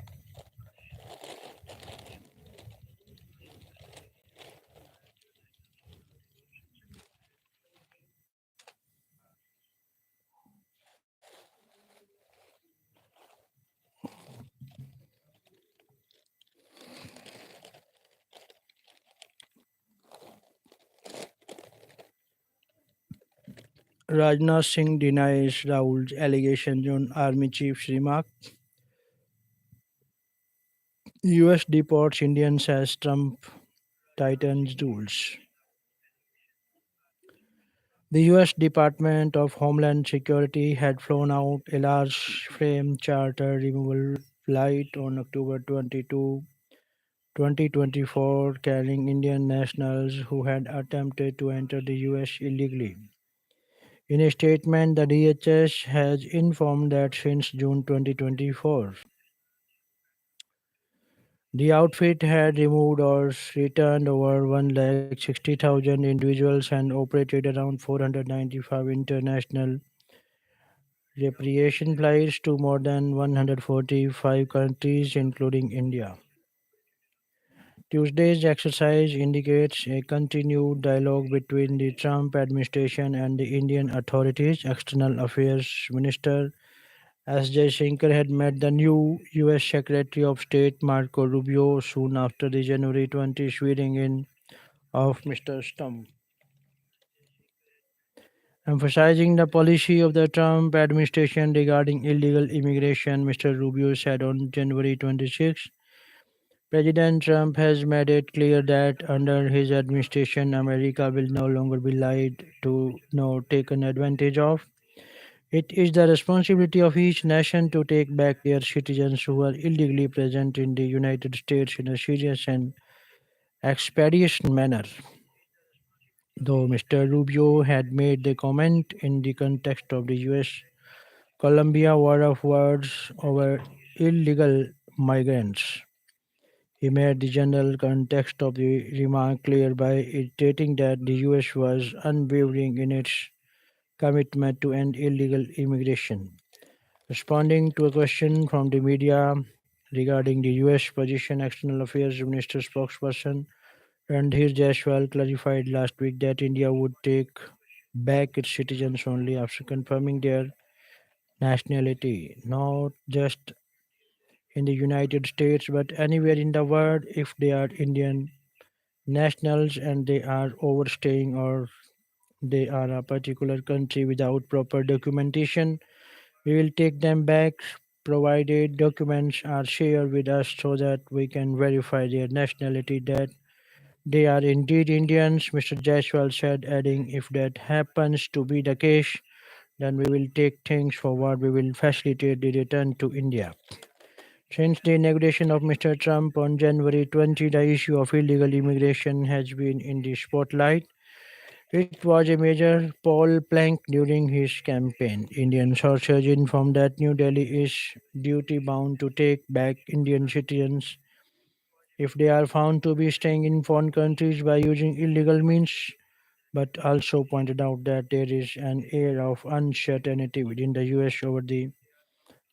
Rajnath Singh denies Rahul's allegations on Army Chief's remark. US deports Indians as Trump tightens rules. The US Department of Homeland Security had flown out a large frame charter removal flight on October 22, 2024, carrying Indian nationals who had attempted to enter the US illegally. In a statement, the DHS has informed that since June 2024, the outfit had removed or returned over 160,000 individuals and operated around 495 international repatriation flights to more than 145 countries, including India. Tuesday's exercise indicates a continued dialogue between the Trump administration and the Indian authorities. External Affairs Minister S. Jaishankar had met the new U.S. Secretary of State Marco Rubio soon after the January 20 swearing in of Mr. Trump. Emphasizing the policy of the Trump administration regarding illegal immigration, Mr. Rubio said on January 26, President Trump has made it clear that under his administration, America will no longer be lied to nor taken advantage of. It is the responsibility of each nation to take back their citizens who are illegally present in the United States in a serious and expeditious manner. Though Mr. Rubio had made the comment in the context of the US Colombia war of words over illegal migrants. He made the general context of the remark clear by stating that the US was unwavering in its commitment to end illegal immigration. Responding to a question from the media regarding the US position, External Affairs Minister spokesperson Randhir Jaiswal clarified last week that India would take back its citizens only after confirming their nationality, not just in the United States but anywhere in the world if they are Indian nationals and they are overstaying or they are a particular country without proper documentation. We will take them back provided documents are shared with us so that we can verify their nationality that they are indeed Indians, Mr. Jaiswal said, adding, if that happens to be the case, then we will take things forward. We will facilitate the return to India. Since the inauguration of Mr. Trump on January 20, the issue of illegal immigration has been in the spotlight. It was a major poll plank during his campaign. Indian sources informed that New Delhi is duty bound to take back Indian citizens if they are found to be staying in foreign countries by using illegal means, but also pointed out that there is an air of uncertainty within the US over the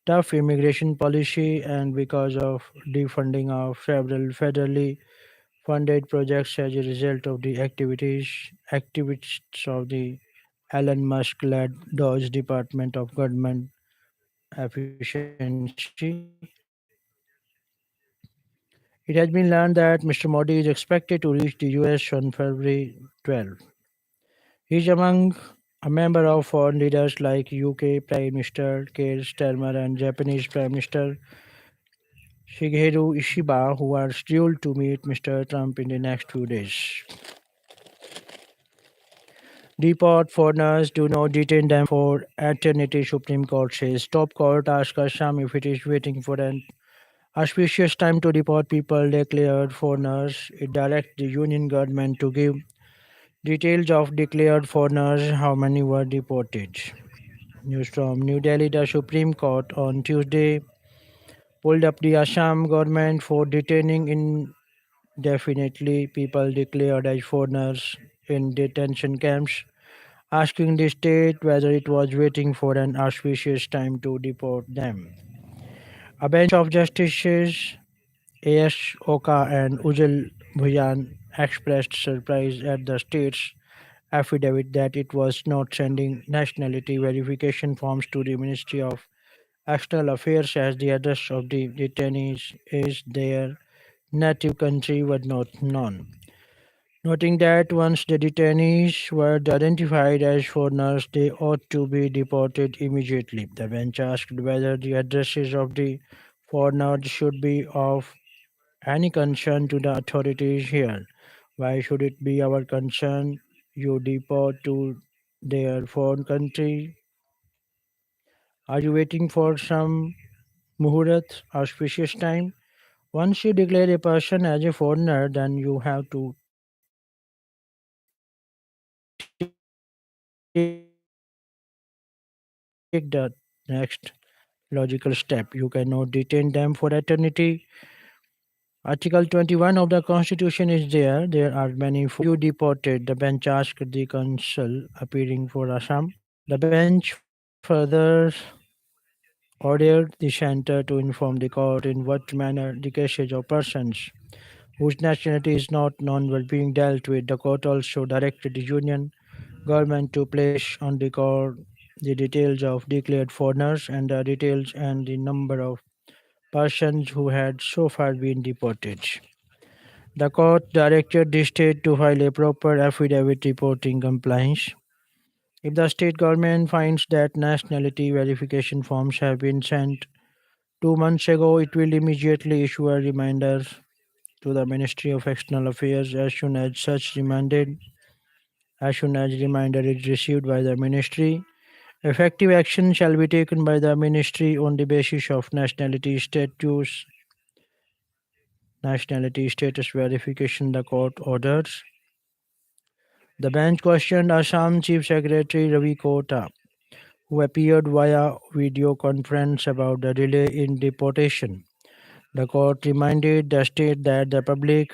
tough immigration policy and because of defunding of several federally funded projects as a result of the activists of the Elon Musk-led Dodge Department of Government Efficiency. It has been learned that Mr. Modi is expected to reach the US on February 12. He is among a member of foreign leaders like UK Prime Minister Keir Starmer and Japanese Prime Minister Shigeru Ishiba, who are scheduled to meet Mr. Trump in the next few days. Deport foreigners, do not detain them for eternity, Supreme Court says. Top court asks Assam if it is waiting for an auspicious time to deport people declared foreigners. It directs the union government to give details of declared foreigners, how many were deported. News from New Delhi, the Supreme Court on Tuesday pulled up the Assam government for detaining indefinitely people declared as foreigners in detention camps, asking the state whether it was waiting for an auspicious time to deport them. A bench of justices A.S. Oka and Ujjal Bhuyan expressed surprise at the state's affidavit that it was not sending nationality verification forms to the Ministry of External Affairs as the address of the detainees is their native country was not known. Noting that once the detainees were identified as foreigners, they ought to be deported immediately. The bench asked whether the addresses of the foreigners should be of any concern to the authorities here. Why should it be our concern? You deport to their foreign country. Are you waiting for some muhurat, auspicious time? Once you declare a person as a foreigner, then you have to take the next logical step. You cannot detain them for eternity. Article 21 of the Constitution is there. There are many foreigners you deported. The bench asked the counsel appearing for Assam. The bench further ordered the center to inform the court in what manner the cases of persons whose nationality is not known were being dealt with. The court also directed the Union government to place on record the details of declared foreigners and the details and the number of persons who had so far been deported. The court directed the state to file a proper affidavit reporting compliance. If the state government finds that nationality verification forms have been sent 2 months ago, it will immediately issue a reminder to the Ministry of External Affairs as soon as reminder is received by the ministry. Effective action shall be taken by the ministry on the basis of nationality status verification, the court orders. The bench questioned Assam Chief Secretary Ravi Kota, who appeared via video conference about the delay in deportation. The court reminded the state that the public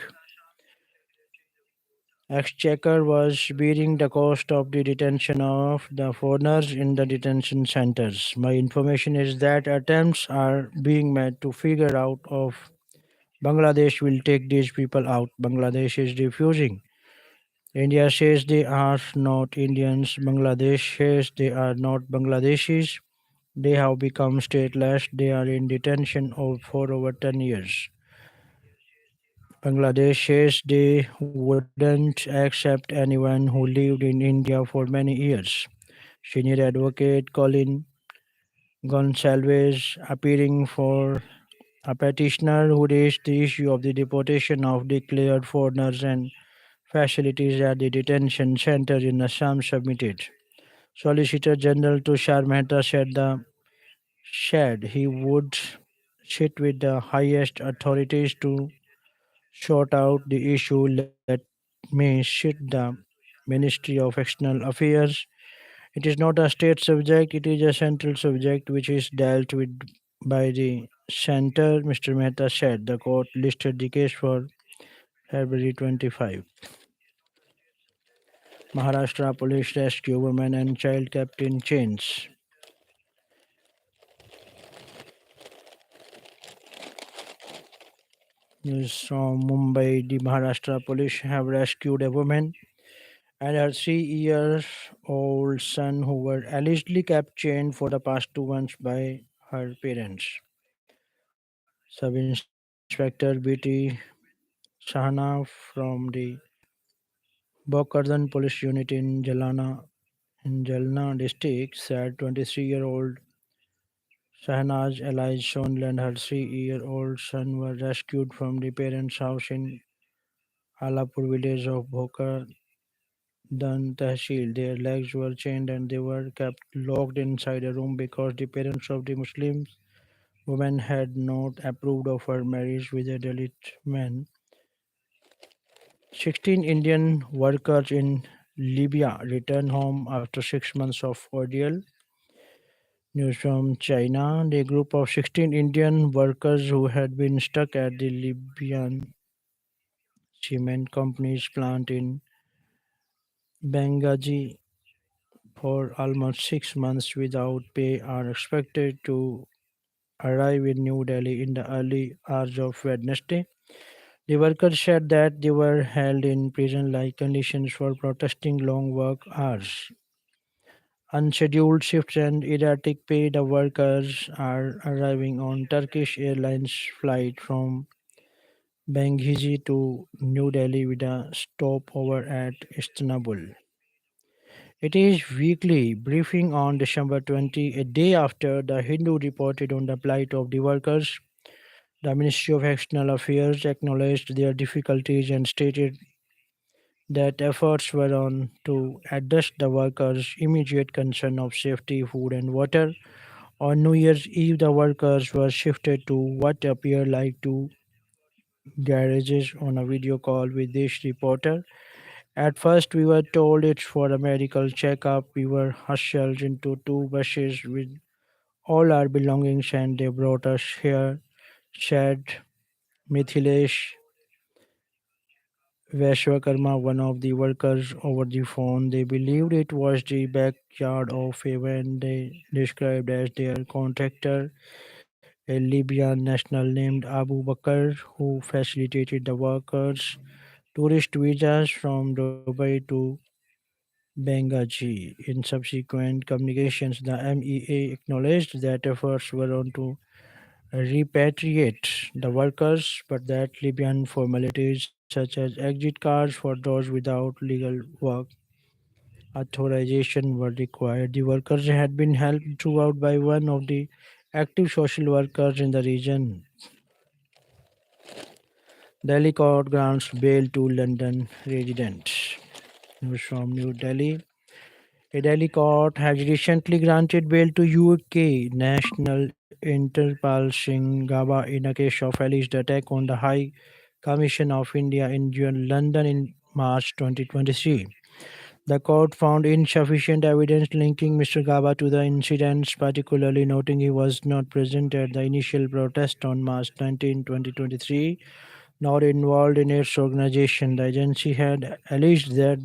exchequer was bearing the cost of the detention of the foreigners in the detention centers. My information is that attempts are being made to figure out if Bangladesh will take these people out. Bangladesh is refusing. India says they are not Indians. Bangladesh says they are not Bangladeshis. They have become stateless. They are in detention for over 10 years. Bangladesh says they wouldn't accept anyone who lived in India for many years. Senior advocate Colin Gonsalves, appearing for a petitioner who raised the issue of the deportation of declared foreigners and facilities at the detention center in Assam, submitted. Solicitor General Tushar Mehta said he would sit with the highest authorities to sort out the issue. Let me sit the Ministry of External Affairs. It is not a state subject, it is a central subject which is dealt with by the center, Mr. Mehta said. The court listed the case for February 25. Maharashtra police rescue woman and child kept in chains. News from Mumbai, the Maharashtra police have rescued a woman and her 3-year-old son who were allegedly kept chained for the past 2 months by her parents. Sub-Inspector B.T. Sahana from the Bokardan police unit in Jalna district said 23-year-old Shahnaz Elijah Sonl and her 3-year-old son were rescued from the parents' house in Alapur village of Bhokardan Tehsil. Their legs were chained and they were kept locked inside a room because the parents of the Muslim woman had not approved of her marriage with a Dalit man. 16 Indian workers in Libya returned home after 6 months of ordeal. News from China. The group of 16 Indian workers who had been stuck at the Libyan cement company's plant in Benghazi for almost 6 months without pay are expected to arrive in New Delhi in the early hours of Wednesday. The workers said that they were held in prison like conditions for protesting long work hours, unscheduled shifts, and erratic pay. The workers are arriving on Turkish Airlines flight from Benghazi to New Delhi with a stopover at Istanbul. It is weekly briefing on December 20, a day after the Hindu reported on the plight of the workers. The Ministry of External Affairs acknowledged their difficulties and stated that efforts were on to address the workers' immediate concern of safety, food, and water. On New Year's Eve, the workers were shifted to what appeared like two garages on a video call with this reporter. At first, we were told it's for a medical checkup. We were hustled into two buses with all our belongings, and they brought us here, said Mithilesh Vashwakarma, one of the workers, over the phone. They believed it was the backyard of a van they described as their contractor, a Libyan national named Abu Bakr, who facilitated the workers' tourist visas from Dubai to Benghazi. In subsequent communications, the MEA acknowledged that efforts were on to repatriate the workers, but that Libyan formalities such as exit cards for those without legal work authorization were required. The workers had been helped throughout by one of the active social workers in the region. Delhi court grants bail to London residents. News from New Delhi. A Delhi court has recently granted bail to UK National Interpal Singh Gaba in a case of alleged attack on the High Commission of India in London in March 2023. The court found insufficient evidence linking Mr. Gaba to the incidents, particularly noting he was not present at the initial protest on March 19, 2023, nor involved in its organization. The agency had alleged that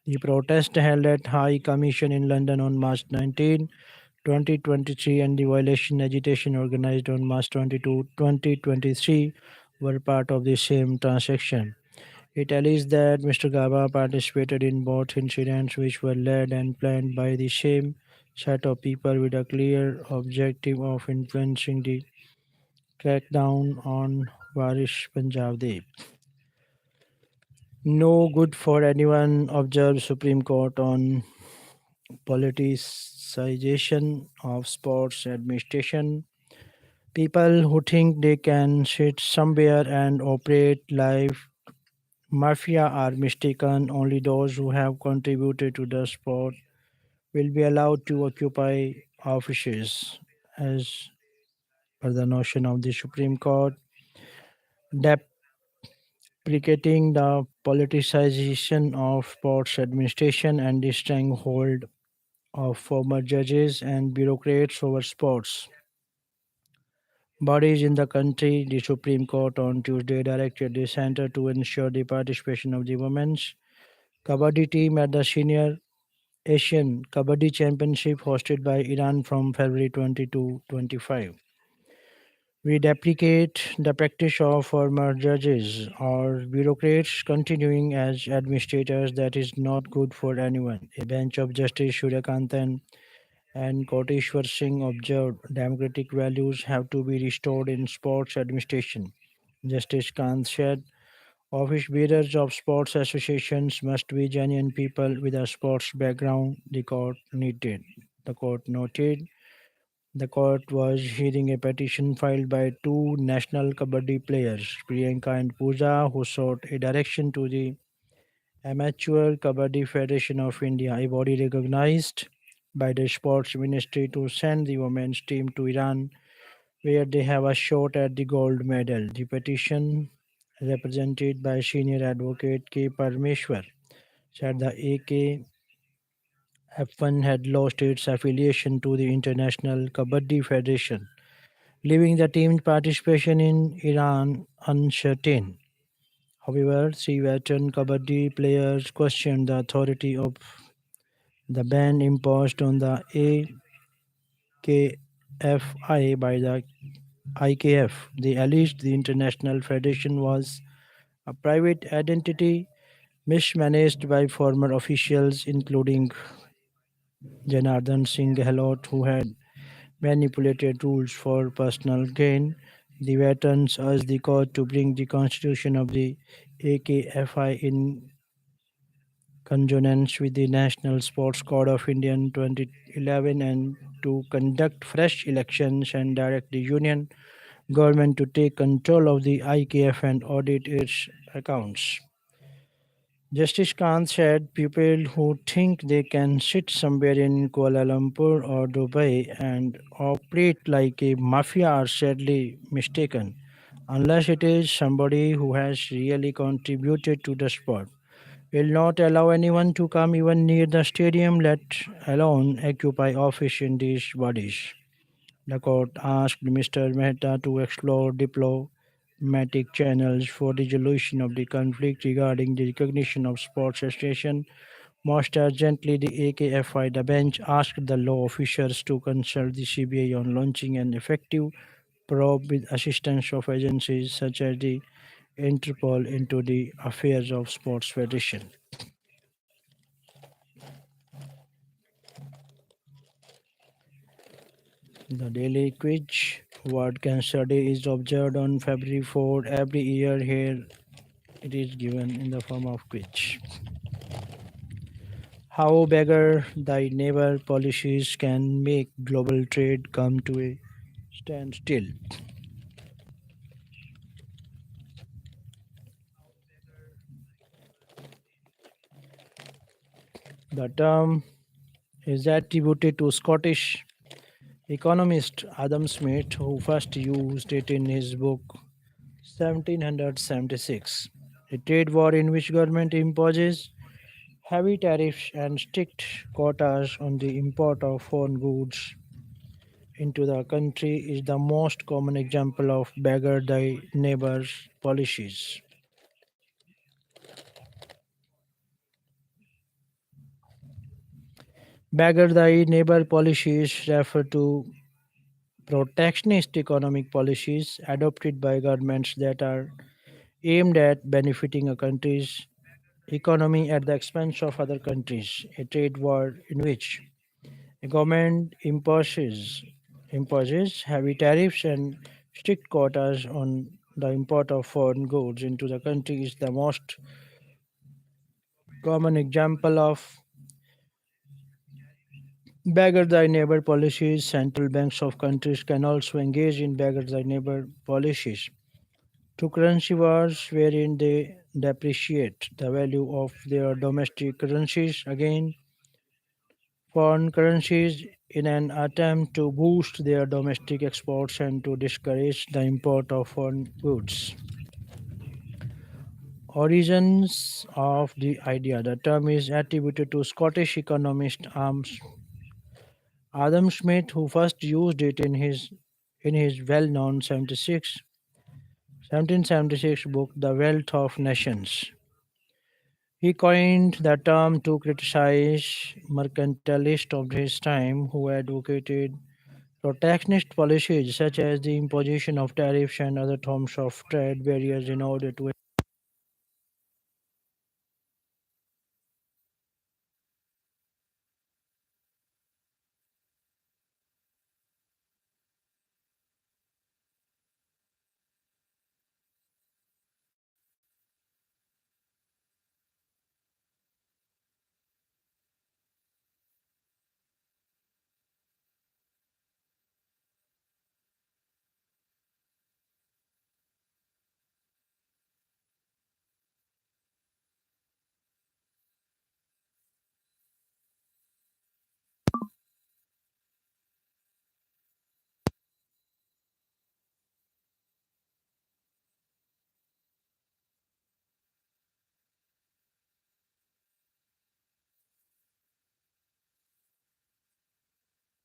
the protest held at High Commission in London on March 19, 2023, and the violation agitation organized on March 22, 2023 were part of the same transaction. It alleged that Mr. Gaba participated in both incidents, which were led and planned by the same set of people with a clear objective of influencing the crackdown on Warish Punjab Day. No good for anyone, observed Supreme Court on politicization of sports administration. People who think they can sit somewhere and operate live mafia are mistaken. Only those who have contributed to the sport will be allowed to occupy offices, as per the notion of the Supreme Court, deprecating the politicization of sports administration and the stranglehold of former judges and bureaucrats over sports bodies in the country. The Supreme Court on Tuesday directed the center to ensure the participation of the women's Kabaddi team at the Senior Asian Kabaddi Championship hosted by Iran from February 20 to 25. We deprecate the practice of former judges or bureaucrats continuing as administrators that is not good for anyone. A bench of Justice Suryakantan and Koteshwar Singh observed democratic values have to be restored in sports administration. Justice Kant said office bearers of sports associations must be genuine people with a sports background, The court noted the court was hearing a petition filed by two national kabaddi players, Priyanka and Pooja, who sought a direction to the Amateur Kabaddi Federation of India, a body recognized by the Sports Ministry, to send the women's team to Iran, where they have a shot at the gold medal. The petition, represented by senior advocate K. Parmeshwar, said the AKF1 had lost its affiliation to the International Kabaddi Federation, leaving the team's participation in Iran uncertain. However, three veteran Kabaddi players questioned the authority of the ban imposed on the AKFI by the IKF. They alleged the International Federation was a private entity mismanaged by former officials, including Janardhan Singh Gehlot, who had manipulated rules for personal gain. The veterans urged the court to bring the constitution of the AKFI in consonance with the National Sports Code of India in 2011 and to conduct fresh elections and direct the union government to take control of the IKF and audit its accounts. Justice Kant said people who think they can sit somewhere in Kuala Lumpur or Dubai and operate like a mafia are sadly mistaken, unless it is somebody who has really contributed to the sport. Will not allow anyone to come even near the stadium, let alone occupy office in these bodies. The court asked Mr. Mehta to explore diplomatic channels for resolution of the conflict regarding the recognition of sports association. Most urgently, the AKFI, the bench, asked the law officers to consult the CBI on launching an effective probe with assistance of agencies such as the Interpol into the affairs of sports federation. The daily quiz World Cancer Day is observed on February 4 every year. Here it is given in the form of quiz. How beggar thy neighbor policies can make global trade come to a standstill. The term is attributed to Scottish economist Adam Smith, who first used it in his book 1776. A trade war in which government imposes heavy tariffs and strict quotas on the import of foreign goods into the country is the most common example of beggar thy neighbor's policies. Beggar thy neighbor policies refer to protectionist economic policies adopted by governments that are aimed at benefiting a country's economy at the expense of other countries. A trade war in which the government imposes heavy tariffs and strict quotas on the import of foreign goods into the country is the most common example of beggar thy neighbor policies. Central banks of countries can also engage in beggar thy neighbor policies through currency wars wherein they depreciate the value of their domestic currencies again foreign currencies in an attempt to boost their domestic exports and to discourage the import of foreign goods. Origins of the idea. The term is attributed to Scottish economist Adam Smith, who first used it in his well-known 1776 book, The Wealth of Nations. He coined the term to criticize mercantilists of his time who advocated Protectionist policies such as the imposition of tariffs and other forms of trade barriers in order to